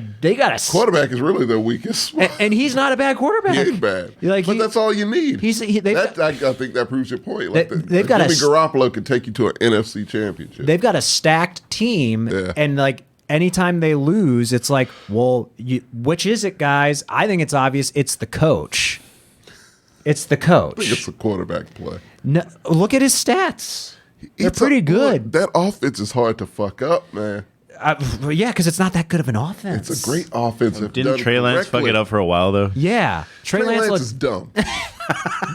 Quarterback is really their weakest.
and he's not a bad quarterback.
He ain't bad.
Like,
but that's all you need.
I
I think that proves your point. Like
they've got
Jimmy
a-
Garoppolo could take you to an NFC championship.
They've got a stacked team,
Yeah.
and like anytime they lose, it's like, well, which is it, guys? I think it's obvious. It's the coach. It's the
I think
coach.
it's a quarterback play.
No, look at his stats. They're pretty good.
That offense is hard to fuck up, man.
Yeah, because it's not that good of an offense.
It's a great offense. if
Didn't
done
Trey Lance fuck
correctly.
it up for a while though?
Yeah,
Trey Lance is dumb.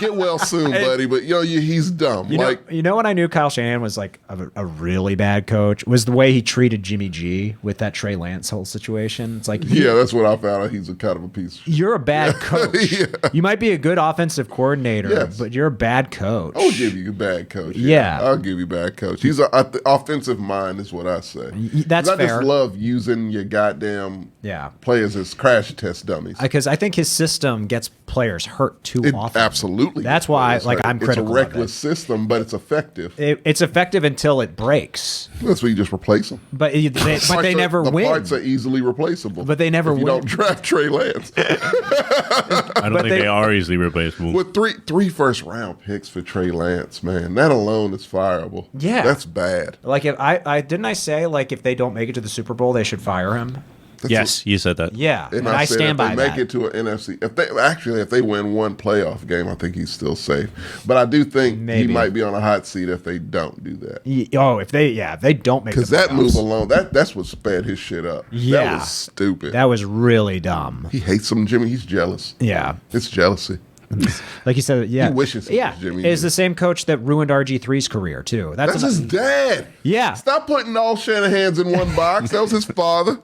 Get well soon, buddy. But he's dumb.
You know when I knew Kyle Shanahan was like a really bad coach was the way he treated Jimmy G with that Trey Lance whole situation. It's like,
yeah, that's what I found out. He's a kind of a piece.
you're a bad coach.
Yeah.
You might be a good offensive coordinator,
Yes.
but you're a bad coach.
I'll give you a bad coach.
Yeah.
I'll give you a bad coach. He's offensive mind is what I say.
That's
'Cause I
fair.
just love using your goddamn
Yeah.
players as crash test dummies.
Because I think his system gets players hurt too
It
often.
absolutely.
That's why,
It's
I'm critical
It's a
of
reckless system, but it's effective.
It's effective until it breaks,
That's why you just replace them.
but they never
the
win.
Parts are easily replaceable.
But they never
if you
win.
don't draft Trey Lance.
I don't think they are easily replaceable.
With three first round picks for Trey Lance, man, that alone is fireable.
Yeah.
That's bad.
Like if I say like if they don't make it to the Super Bowl, they should fire him.
Yes, you said that.
Yeah,
And
I
said
stand by
if they make
that.
it to an NFC, if they win one playoff game, I think he's still safe. But I do think
Maybe.
he might be on a hot seat if they don't do that.
If they don't make
Because
the
that
playoffs.
move alone, that's what sped his shit up.
Yeah.
That was stupid.
That was really dumb.
He hates him, Jimmy. He's jealous.
Yeah.
It's jealousy.
Like you said, yeah.
He wishes he
yeah.
was Jimmy
Is
G.
the same coach that ruined RG3's career, too.
That's his dad.
Yeah.
Stop putting all Shanahans in one box. That was his father.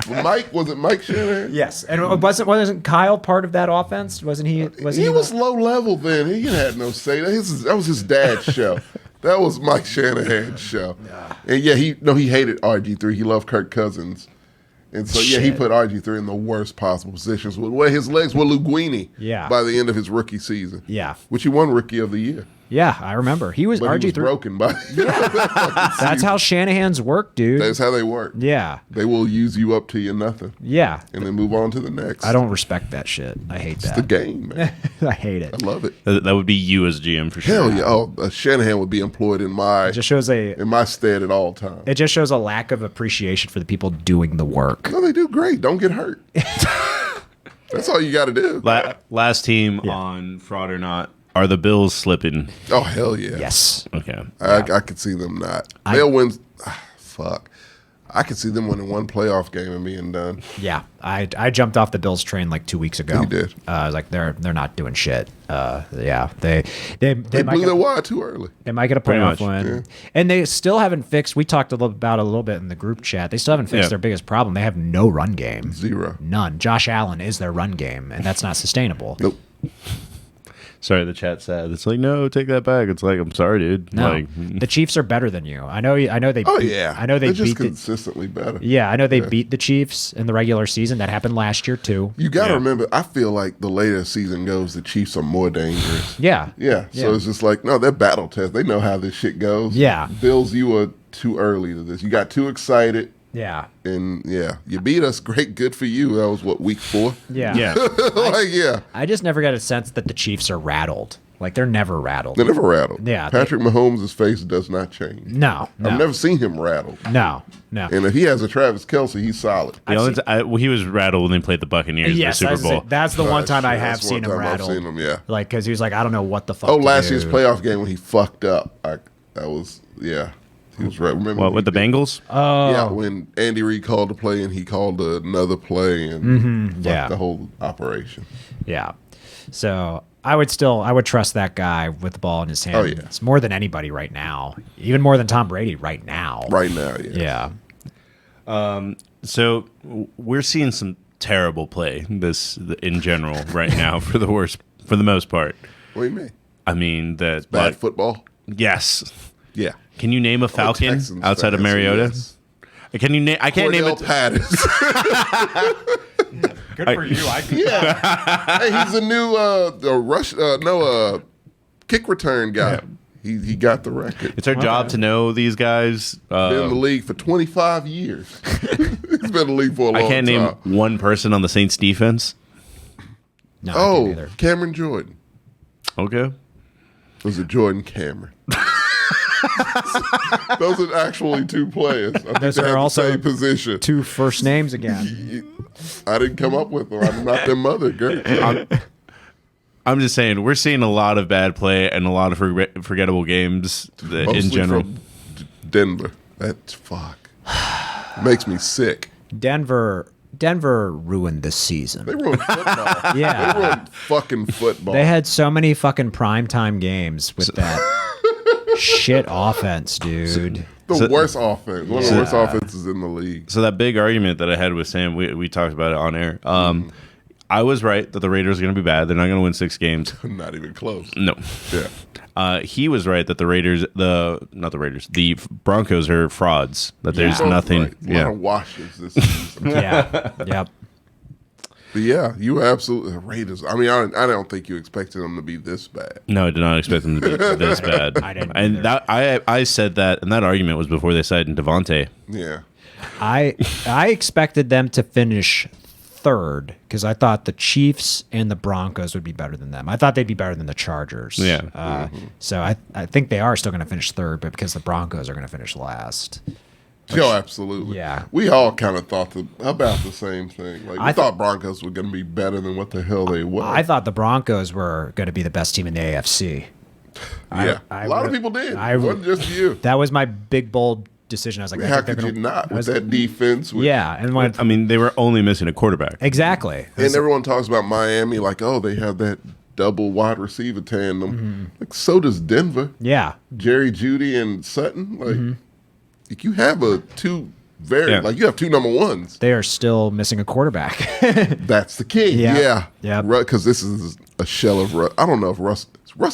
Was it Mike Shanahan?
Yes. And wasn't Kyle part of that offense? Wasn't he?
He was low level then. He had no say. That was his dad's show. That was Mike Shanahan's show. And yeah, he hated RG3. He loved Kirk Cousins. And so, yeah, he put RG3 in the worst possible positions. Where his legs were Linguini by the end of his rookie season.
Yeah.
Which he won Rookie of the Year.
Yeah, I remember. He was
But
RG3.
he was broken by
That's how Shanahan's work, dude.
That's how they work.
Yeah.
They will use you up to you nothing.
Yeah.
And then move on to the next.
I don't respect that shit. I hate
It's
that.
the game, man.
I hate it.
I love it.
That would be you as GM for sure.
Hell yeah. Oh, Shanahan would be employed in my stead at all times.
It just shows a lack of appreciation for the people doing the work.
No, they do great. Don't get hurt. That's all you got to do.
Last team on Fraud or Not. Are the Bills slipping?
Oh, hell yeah.
Yes.
Okay.
I could see them not. They'll win. Fuck. I could see them winning one playoff game and being done.
Yeah. I jumped off the Bills train like 2 weeks ago.
You did.
I was like, they're not doing shit. Yeah. They
blew their wad too early.
They might get a
Pretty
playoff
much,
win.
yeah.
And they still haven't fixed, we talked about it a little bit in the group chat. They still haven't fixed their biggest problem. They have no run game.
Zero.
None. Josh Allen is their run game, and that's not sustainable.
Nope.
Sorry, the chat said it's like, no, take that back. It's like, I'm sorry, dude.
No,
Like,
the Chiefs are better than you. I know they.
Oh
beat,
yeah.
I know they
They're just
beat
consistently better.
Yeah, I know they beat the Chiefs in the regular season. That happened last year too.
You got to remember. I feel like the later the season goes, the Chiefs are more dangerous.
Yeah.
Yeah. So it's just like, no, they're battle test. They know how this shit goes.
Yeah.
Bills, you were too early to this. You got too excited.
Yeah.
And yeah, you beat us. Great, good for you. That was what, week 4?
Yeah.
yeah.
I just never got a sense that the Chiefs are rattled. Like they're never rattled.
They're never rattled.
Yeah,
Patrick Mahomes' face does not change.
No.
I've never seen him rattled.
No.
And if he has a Travis Kelce, he's solid.
He was rattled when they played the Buccaneers in the Super Bowl.
That's the one time I have
That's
seen
one
him
time
rattled.
I've seen him, yeah.
Like, because he was like, I don't know what the fuck.
Oh,
to
last
do.
year's playoff game when he fucked up. That was, yeah. He was right. Remember
What, with the Bengals?
Yeah, when Andy Reid called a play and he called another play and fucked the whole operation.
Yeah. So I would trust that guy with the ball in his hands.
Oh, yeah.
More than anybody right now. Even more than Tom Brady right now.
Right now, yeah.
Yeah.
So we're seeing some terrible play in general right now for the most part.
What do you mean?
I mean that
Bad football?
Yes.
Yeah.
Can you name a Falcon
Texans
outside of
fans,
Rumariota?
yes.
Can you name? I can't name
Cordell
it.
Pattis.
Good for you.
Yeah. Hey, he's a new kick return guy.
Yeah.
He got the record.
It's our job to know these guys.
Been in the league for 25 years. He's been in the league for a long time.
I can't name one person on the Saints defense.
No, I can't
Oh,
either.
Cameron Jordan.
Okay.
Was it Jordan Cameron? Those are actually two players. I think
Those
they
are
have the
also
same position.
Two first names again.
I didn't come up with them. I'm not their mother, girl.
I'm just saying we're seeing a lot of bad play and a lot of forgettable games
Mostly
in general.
from Denver. That's fuck. Makes me sick.
Denver ruined this season.
They ruined football.
Yeah.
They ruined fucking football.
They had so many fucking primetime games with that shit offense, dude.
the worst offense. One of the worst offenses in the league.
So that big argument that I had with Sam, we talked about it on air. I was right that the Raiders are going to be bad. They're not going to win 6 games.
Not even close.
No.
Yeah.
He was right that the Broncos are frauds. That there's
Both
nothing.
right. A lot of washes this season.
Yeah. Yep.
But yeah, you were absolutely the Raiders. I mean, I don't think you expected them to be this bad.
No, I did not expect them to be this bad.
I didn't
And
either.
that I said that, and that argument was before they signed Devontae.
Yeah.
I expected them to finish third because I thought the Chiefs and the Broncos would be better than them. I thought they'd be better than the Chargers.
Yeah.
So I think they are still going to finish third, but because the Broncos are going to finish last.
Oh, absolutely.
Yeah.
We all kind of thought about the same thing. Like, we
I
thought Broncos were going to be better than what the hell they were.
I thought the Broncos were going to be the best team in the AFC.
Yeah. A lot of people did. It wasn't just you.
That was my big, bold decision. I was like,
How could you not with that defense?
Yeah. And when,
I mean, they were only missing a quarterback.
exactly.
And everyone talks about Miami like, oh, they have that double wide receiver tandem. Like so does Denver.
Yeah.
Jerry Jeudy and Sutton. Like you have you have two number ones.
They are still missing a quarterback.
That's the key.
Yeah.
Yeah. Because this is a shell of Russ. I don't know if Russ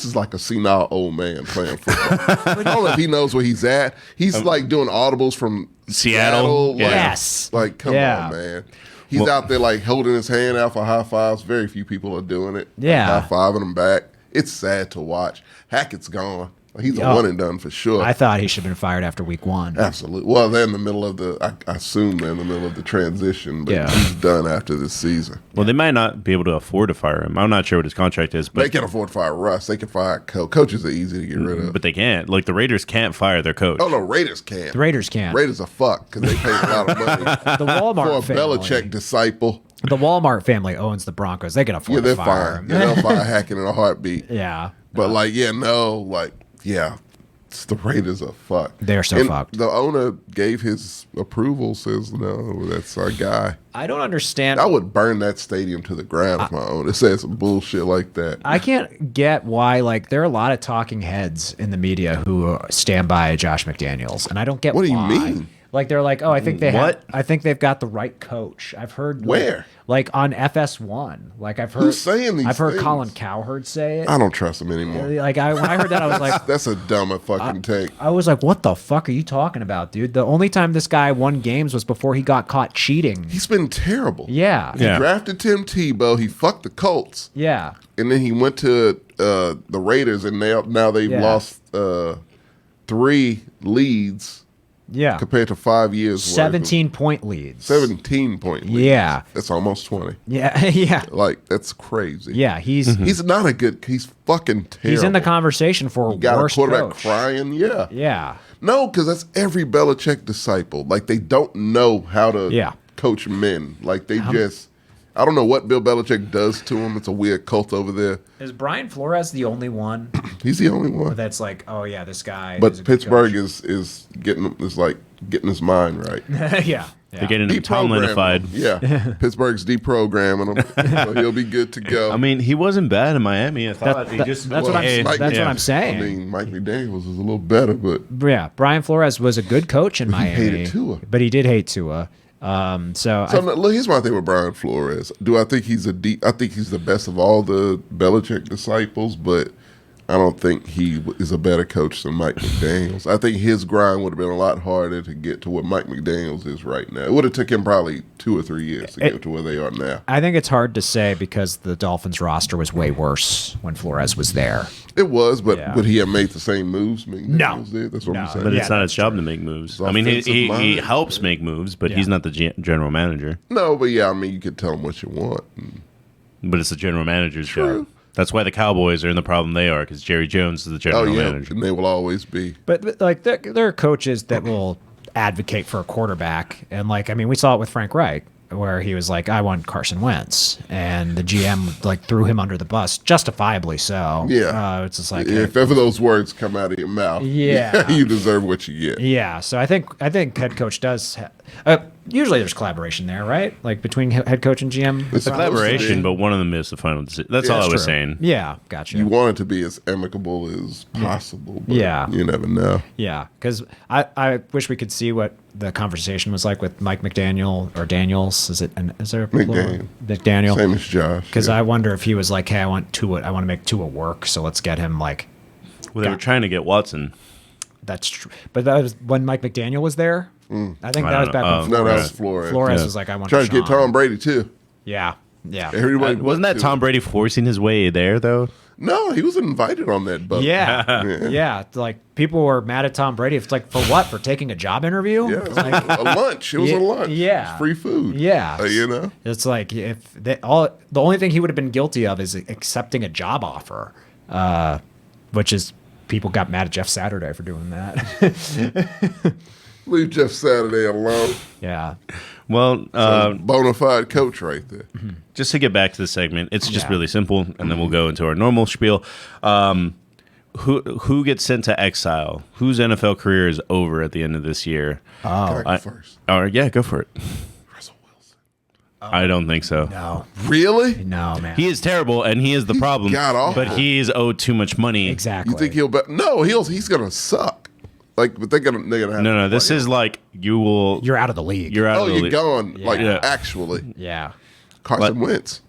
is like a senile old man playing football. I don't know if he knows where he's at. He's like doing audibles from Seattle. Like,
Yes.
Like, come on, man. He's out there like holding his hand out for high fives. Very few people are doing it.
Yeah.
High fiving him back. It's sad to watch. Hackett's gone. He's a one and done for sure.
I thought he should have been fired after week 1.
Absolutely. Well, they're in the middle of I assume they're in the middle of the transition, but he's done after this season.
Well, they might not be able to afford to fire him. I'm not sure what his contract is, but
they can afford to fire Russ. They can fire coaches are easy to get rid of.
but they can't. Like the Raiders can't fire their coach.
Oh no, Raiders can't.
The Raiders can't.
Raiders are fucked because they paid a lot of money
The Walmart
for a Belichick disciple.
The Walmart family owns the Broncos. They can afford
They're
to fire
fine.
him.
Yeah, they'll fire Hackett in a heartbeat.
Yeah.
But the Raiders are fucked.
They're so fucked.
The owner gave his approval, says, no, that's our guy.
I don't understand.
I would burn that stadium to the ground if my owner said some bullshit like that.
I can't get why, like, there are a lot of talking heads in the media who stand by Josh McDaniels, and I don't get
What
why.
do you mean?
Like, they're like, oh, I think
What?
I think they've got the right coach. I've heard
Where?
like on FS1. Like I've heard
Who's saying these
I've heard
things?
Colin Cowherd say it.
I don't trust him anymore.
Like when I heard that, I was like,
That's a dumb fucking take.
I was like, what the fuck are you talking about, dude? The only time this guy won games was before he got caught cheating.
He's been terrible.
Yeah.
He drafted Tim Tebow. He fucked the Colts.
Yeah.
And then he went to the Raiders, and now they've lost 3 leads
Yeah.
compared to 5 years.
17-point leads.
17-point leads.
Yeah.
That's almost 20.
Yeah. Yeah.
Like, that's crazy.
Yeah. He's
Not a good. He's fucking terrible.
he's in the conversation for
You got a
worst
quarterback
coach.
crying. Yeah.
Yeah.
No, because that's every Belichick disciple. Like, they don't know how to coach men. Like, they just. I don't know what Bill Belichick does to him. It's a weird cult over there.
Is Brian Flores the only one
He's the only one.
that's like, oh yeah, this guy?
But
is a good
Pittsburgh
coach.
is getting his mind right.
yeah.
They're getting him Tomlinified.
Yeah, Pittsburgh's deprogramming him, so he'll be good to go.
I mean, he wasn't bad in Miami. I thought
That's what I'm saying.
I mean, Mike McDaniels is a little better, but
Yeah, Brian Flores was a good coach in Miami.
hated Tua.
But he did hate Tua.
look, here's my thing with Brian Flores. Do I think he's I think he's the best of all the Belichick disciples, but I don't think he is a better coach than Mike McDaniels. I think his grind would have been a lot harder to get to what Mike McDaniels is right now. It would have took him probably 2 or 3 years to get to where they are now.
I think it's hard to say because the Dolphins roster was way worse when Flores was there.
It was, but would he have made the same moves McDaniels did? That's what I'm saying.
But it's not his job to make moves. I mean, he helps make moves, but he's not the general manager.
No, but yeah, I mean, you could tell him what you want.
But it's the general manager's job. That's why the Cowboys are in the problem they are, because Jerry Jones is the general manager.
And they will always be.
But like there are coaches that will advocate for a quarterback, and like I mean, we saw it with Frank Reich, where he was like, I want Carson Wentz, and the GM like threw him under the bus, justifiably so.
Yeah,
it's just like
if ever those words come out of your mouth, you deserve what you get.
Yeah, so I think head coach does. Usually there's collaboration there, right? Like between head coach and GM.
It's
Collaboration, but one of them is the final decision. That's all I was saying.
Yeah, gotcha.
You want it to be as amicable as possible. But you never know.
Yeah, because I wish we could see what the conversation was like with Mike McDaniel or Daniels. Is there a
McDaniel?
McDaniel.
Same as Josh.
Because I wonder if he was like, hey, I want to make Tua work, so let's get him like.
Well, they were trying to get Watson.
That's true, but that was when Mike McDaniel was there. I think that was back when
No, that was Flores.
Flores was like, I want
trying to get Tom Brady too.
Yeah.
Everybody
Wasn't that Tom Brady forcing his way there, though?
No, he was invited on that boat.
Yeah. Like people were mad at Tom Brady. It's like for what? For taking a job interview?
Yeah, it was like a lunch. It was a lunch.
Yeah,
it was free food.
Yeah,
you know.
It's like if the only thing he would have been guilty of is accepting a job offer, which is people got mad at Jeff Saturday for doing that.
Leave Jeff Saturday alone.
Yeah.
Well,
bona fide coach right there.
Just to get back to the segment, it's just really simple, and then we'll go into our normal spiel. Who gets sent to exile? Whose NFL career is over at the end of this year?
Can I go first?
Yeah, go for it.
Russell Wilson.
I don't think so.
No,
Really?
no, man.
He is terrible, and he is the problem.
god awful.
But he's owed too much money.
exactly.
You think he'll be? No, he's gonna suck. Like, but they're gonna have.
No. This is like you will.
You're out of the league.
You're out
Oh,
of the
you're
league.
gone. Like
Yeah.
actually,
yeah,
Carson
What?
Wentz.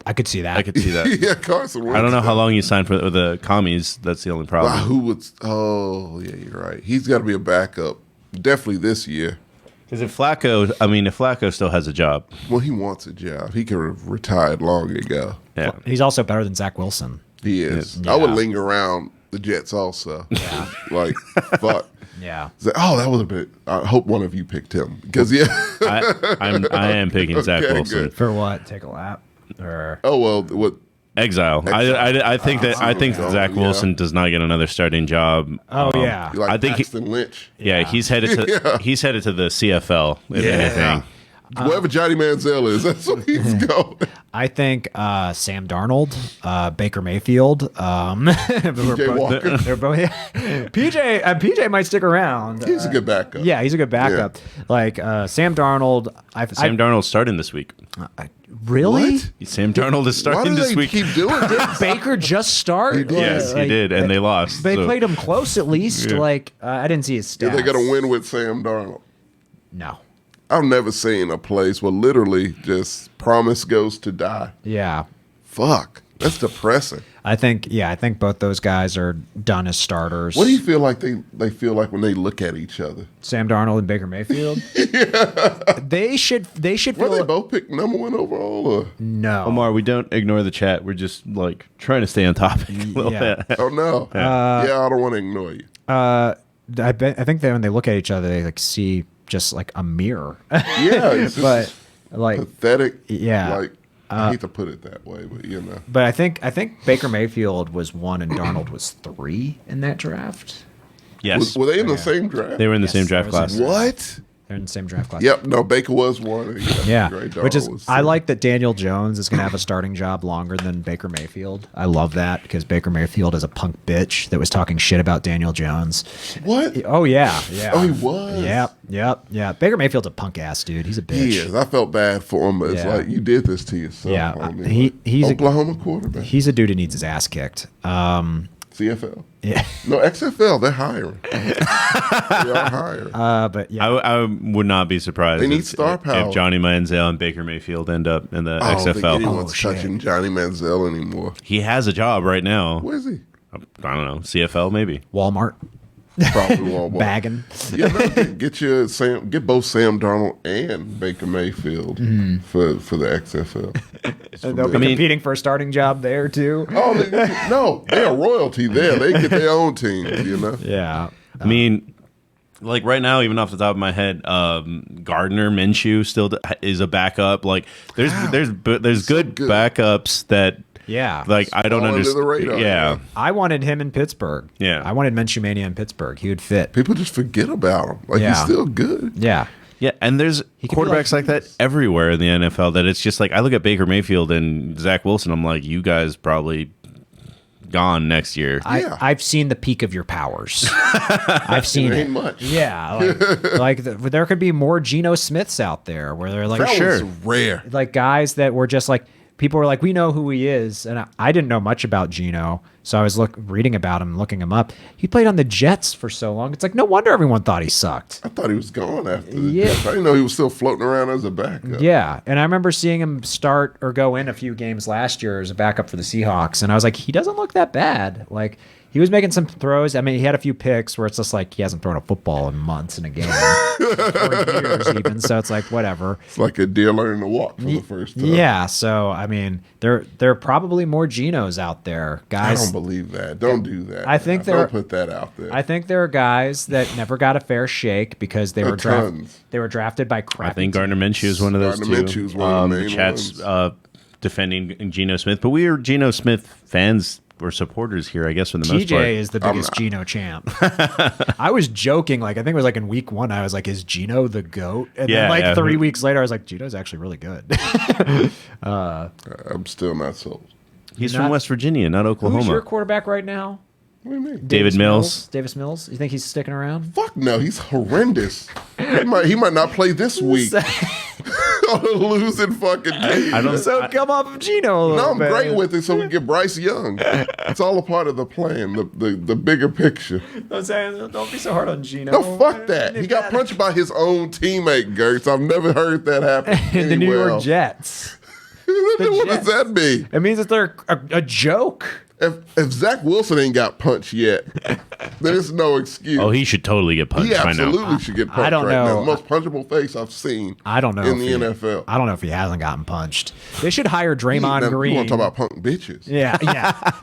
I could see that.
I could see that.
Yeah, Carson Wentz.
I don't know how long you signed for the commies. That's the only problem.
Wow, who would? Oh, yeah, you're right. He's got to be a backup. Definitely this year.
Because if Flacco still has a job,
Well, he wants a job. He could have retired long ago.
yeah.
He's also better than Zach Wilson.
He is.
Yeah.
I would linger around the Jets also. Yeah. Like, fuck.
Yeah.
That would have been. I hope one of you picked him because
I am picking Zach
Okay,
Wilson.
good.
For what? Take a lap? Or
Oh well, what?
Exile. I think Zach
Yeah.
Wilson does not get another starting job.
yeah.
You like
I think
Paxton Lynch.
Yeah, he's headed to the CFL. If anything,
Whoever Johnny Manziel is, that's where he's going.
I think Sam Darnold, Baker Mayfield,
PJ Walker.
they're both PJ might stick around.
He's a good backup.
Yeah, he's a good backup. Like Sam Darnold.
Sam Darnold's starting this week.
Really?
What?
Sam Darnold is
Why
starting
do
this
they
week.
keep doing this?
Baker just started.
Yes, he did, and they lost.
They
so-
played him close at least.
Yeah.
Like I didn't see his stats.
They're gonna win with Sam Darnold.
No.
I've never seen a place where literally just promise goes to die.
Yeah.
Fuck, that's depressing.
I think both those guys are done as starters.
What do you feel like they feel like when they look at each other?
Sam Darnold and Baker Mayfield? They should
Well,
feel
they both picked number one overall. Or?
no.
Omar, we don't ignore the chat. We're just like trying to stay on topic a little
Yeah.
bit.
Oh no, yeah, I don't want to ignore you.
I think that when they look at each other, they like see just like a mirror.
Yeah, it's just
but like,
pathetic.
Yeah.
like I hate to put it that way, but you know.
but I think Baker Mayfield was 1 and Darnold was 3 in that draft.
Yes,
Were they in the same draft?
they were in the
Yes,
same draft
there was
class.
What?
They're in the same draft class.
Yep. No, Baker was one.
Yeah,
Great.
which is
Darnold was
I
two.
like that Daniel Jones is going to have a starting job longer than Baker Mayfield. I love that because Baker Mayfield is a punk bitch that was talking shit about Daniel Jones.
What?
Oh yeah.
Oh, he was.
Yep. Baker Mayfield's a punk ass dude. He's a bitch.
He is. I felt bad for him, but it's
Yeah.
like you did this to yourself.
Yeah,
homie.
he's a-
Oklahoma quarterback.
He's a dude who needs his ass kicked.
CFL.
Yeah.
No, XFL. They're hiring. They are hiring.
But yeah.
I would not be surprised
They need
if,
star power.
if Johnny Manziel and Baker Mayfield end up in the
I don't think
XFL.
anyone's
shit.
touching Johnny Manziel anymore.
He has a job right now.
Where is he?
I don't know, CFL maybe.
Walmart
Probably Walmart.
bagging.
Yeah, no, get both Sam Darnold and Baker Mayfield for the XFL.
They'll be
mean-
competing for a starting job there too.
Oh no, they are royalty there. They get their own teams, you know.
Yeah.
I mean, like right now, even off the top of my head, Gardner Minshew still is a backup. Like there's good
good.
backups that
Yeah.
like I don't
Fall under
understand.
the radar,
Yeah.
yeah.
I wanted him in Pittsburgh.
Yeah.
I wanted Minshew Mania in Pittsburgh. He would fit.
People just forget about him. Like
Yeah.
he's still good.
Yeah.
Yeah, and there's
could be
quarterbacks
like
like that everywhere in the NFL that it's just like I look at Baker Mayfield and Zach Wilson, I'm like, you guys probably gone next year.
Yeah.
I've seen the peak of your powers. I've seen
It
it.
ain't much.
Yeah. There could be more Geno Smiths out there where they're like,
That
sure.
was rare.
like guys that were just like, people were like, we know who he is. And I didn't know much about Geno. So I was reading about him, looking him up. He played on the Jets for so long. It's like, no wonder everyone thought he sucked.
I thought he was gone after the
Yeah.
Jets. I didn't know he was still floating around as a backup.
Yeah. And I remember seeing him start or go in a few games last year as a backup for the Seahawks. And I was like, he doesn't look that bad. Like, he was making some throws. I mean, he had a few picks where it's just like he hasn't thrown a football in months in a game. or years even. So it's like, whatever.
It's like a deer learning to walk for the first time.
Yeah. So, I mean, there are probably more Genos out there.
I
Guys,
don't believe that. Don't do that.
I think
Don't
there-
put that out there.
I think there are guys that never got a fair shake because they were
tons.
They were drafted by crap.
I think Gardner Minshew is one of those
Gardner
two.
Minshew's one of the main
chat's
ones.
defending Geno Smith, but we are Geno Smith fans or supporters here, I guess, for the most part.
TJ is the biggest Geno champ. I was joking, like I think it was like in week 1, I was like, "Is Geno the goat?" And
Yeah,
then like
yeah.
3 weeks later, I was like, "Geno's actually really good."
I'm still not sold.
He's
Not-
from West Virginia, not
Who's your
Oklahoma.
quarterback right now?
What do you mean?
David Mills.
Davis Mills. You think he's sticking around?
Fuck no, he's horrendous. He might not play this week. on a losing fucking team.
I don't.
So come off of Gino a little
No, I'm
bit.
great with it so we can get Bryce Young. It's all a part of the plan, the bigger picture.
Don't be so hard on Gino.
No, fuck that. He got punched by his own teammate, Gertz. I've never heard that happen
in the New
anywhere
York
else.
Jets.
What does that mean?
It means that they're a joke.
If Zach Wilson ain't got punched yet, there's no excuse.
Oh, he should totally get punched
He
by now.
absolutely should get punched
I don't
right now.
know.
The most punchable face I've seen
I don't know
in
if
the
he-
NFL.
I don't know if he hasn't gotten punched. They should hire Draymond Green.
You want to talk about punk bitches?
Yeah.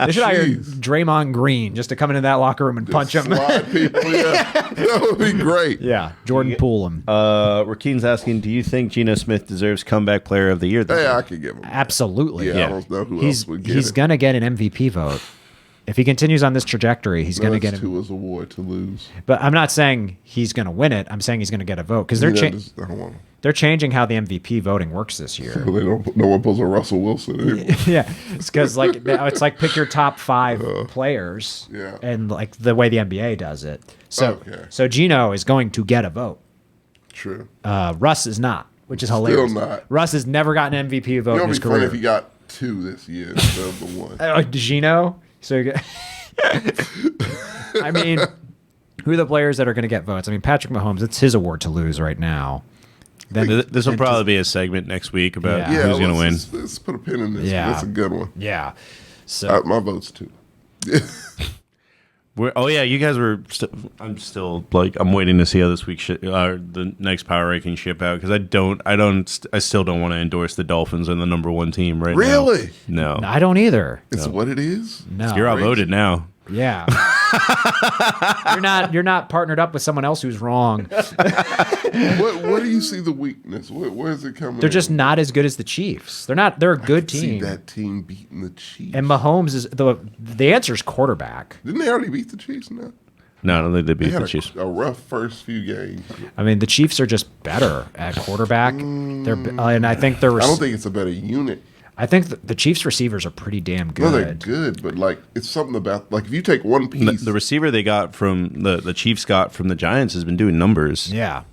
They should hire
Jeez.
Draymond Green just to come into that locker room and punch him.
Slide people, yeah. That would be great.
Yeah, Jordan Poole him.
Rakeen's asking, do you think Geno Smith deserves comeback player of the year? This
Hey,
year?
I could give him.
Absolutely.
Yeah, I don't know who else would get
He's
it.
gonna get an MVP vote. If he continues on this trajectory, he's going to get
That's
it.
Tua's award to lose.
But I'm not saying he's going to win it. I'm saying he's going to get a vote because
I don't want him.
they're changing how the MVP voting works this year.
They don't. No one pulls a Russell Wilson anymore.
Yeah, it's because like it's like pick your top 5 players,
Yeah.
and like the way the NBA does it. So
Okay.
so Gino is going to get a vote.
True.
Russ is not, which is hilarious.
not.
Russ has never gotten an MVP vote
It
in
would
his
be funny
career.
if he got 2 this year instead of the 1.
Gino. So, you get- I mean, who are the players that are going to get votes? I mean, Patrick Mahomes. It's his award to lose right now. Then,
This will probably be a segment next week about
Yeah.
Yeah,
who's going to win.
Let's put a pin in this.
Yeah.
That's a good one.
yeah. So
My vote's 2.
Oh yeah, you guys were. I'm still like I'm waiting to see how this week the next power ranking ship out because I still don't want to endorse the Dolphins and the number 1 team right
Really?
now. No,
I don't either.
It's what it is.
No.
you're outvoted now.
Yeah. You're not partnered up with someone else who's wrong.
What do you see the weakness? Where is it coming?
They're
in?
just not as good as the Chiefs. They're a good
See
team.
that team beating the Chiefs.
And Mahomes is the answer is quarterback.
Didn't they already beat the Chiefs? No.
No, I don't think they
They
beat
had
the Chiefs.
a rough first few games.
I mean, the Chiefs are just better at quarterback. And I think
I don't think it's a better unit.
I think the Chiefs receivers are pretty damn good.
No, they're good, but like it's something about like if you take one piece.
The receiver they got from the Chiefs got from the Giants has been doing numbers.
Yeah.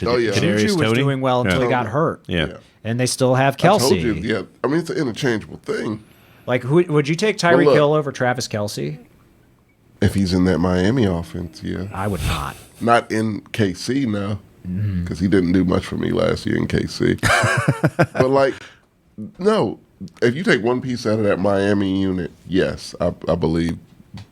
Oh, yeah.
Juju
Kadarius
was
Toney?
doing well until
Yeah.
he got hurt.
Yeah.
And they still have
I told
Kelsey.
you, yeah. I mean, it's an interchangeable thing.
Like, who would you take Tyreek
look.
Hill over Travis Kelsey?
If he's in that Miami offense, yeah.
I would not.
Not in KC now, because he didn't do much for me last year in KC. But like, no. If you take one piece out of that Miami unit, yes, I believe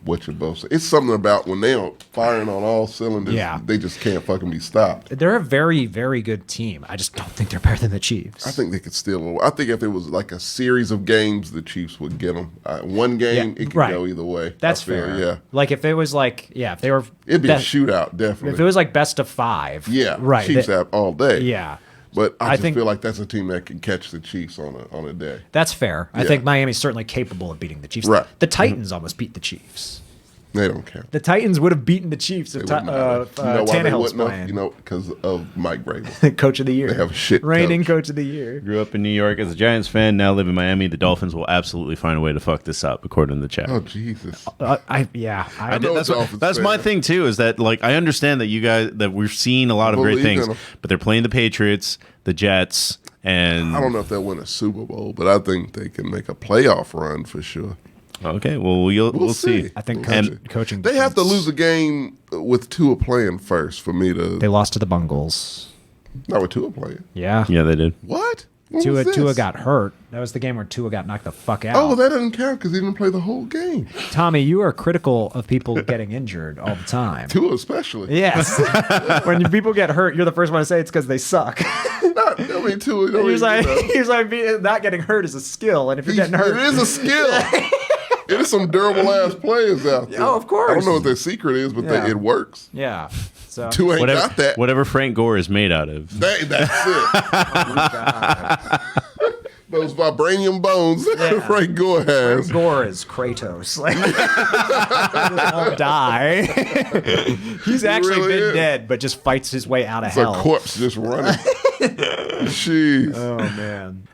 what you're both saying. It's something about when they are firing on all cylinders,
Yeah.
they just can't fucking be stopped.
They're a very, very good team. I just don't think they're better than the Chiefs.
I think they could still. I think if it was like a series of games, the Chiefs would get them. One game,
Yeah,
it could
right.
go either way.
That's
I feel,
fair.
Yeah,
Like if it was like, if they were,
it'd be a
be-
shootout, definitely.
if it was like best of 5.
yeah,
right.
Chiefs
they-
have all day.
yeah.
But I just
think-
feel like that's a team that can catch the Chiefs on a day.
That's fair. I
Yeah.
think Miami's certainly capable of beating the Chiefs.
Right.
The Titans almost beat the Chiefs.
They don't count.
The Titans would have beaten the Chiefs if
They wouldn't have. You know why they
Tannehill's
wouldn't have?
playing.
You know, because of Mike Vrabel.
Coach of the year.
They have a shit
Reigning
coach.
coach of the year.
Grew up in New York as a Giants fan. Now live in Miami. The Dolphins will absolutely find a way to fuck this up, according to the chat.
Oh Jesus!
I
know
that's
Dolphins
that's my
fan.
thing too. Is that like I understand that you guys that we're seeing a lot of great
Believe in
things,
them.
but they're playing the Patriots, the Jets, and
I don't know if they'll win a Super Bowl, but I think they can make a playoff run for sure.
Okay, well we'll see.
I think
We'll
coaching.
They have to
defense-
lose a game with Tua playing first for me to.
They lost to the Bungles.
Not with Tua playing.
Yeah.
Yeah, they did.
What? When
Tua
was this?
got hurt. That was the game where Tua got knocked the fuck out.
Oh, well, that doesn't count because he didn't play the whole game.
Tommy, you are critical of people getting injured all the time.
Tua especially.
Yes. When people get hurt, you're the first one to say it's because they suck.
Not, I mean, Tua.
He was like, not getting hurt is a skill, and if you're getting hurt,
It is a skill. It is some durable ass players out there.
Oh, of course.
I don't know what their secret is, but
Yeah.
it works.
yeah. So
Tua ain't got that.
Whatever Frank Gore is made out of.
That's it. Those vibranium bones that Frank Gore has.
Gore is Kratos. Like, he just won't die. He's actually
really
been
is.
dead, but just fights his way out of
It's a
hell.
corpse just running. Jeez.
Oh man.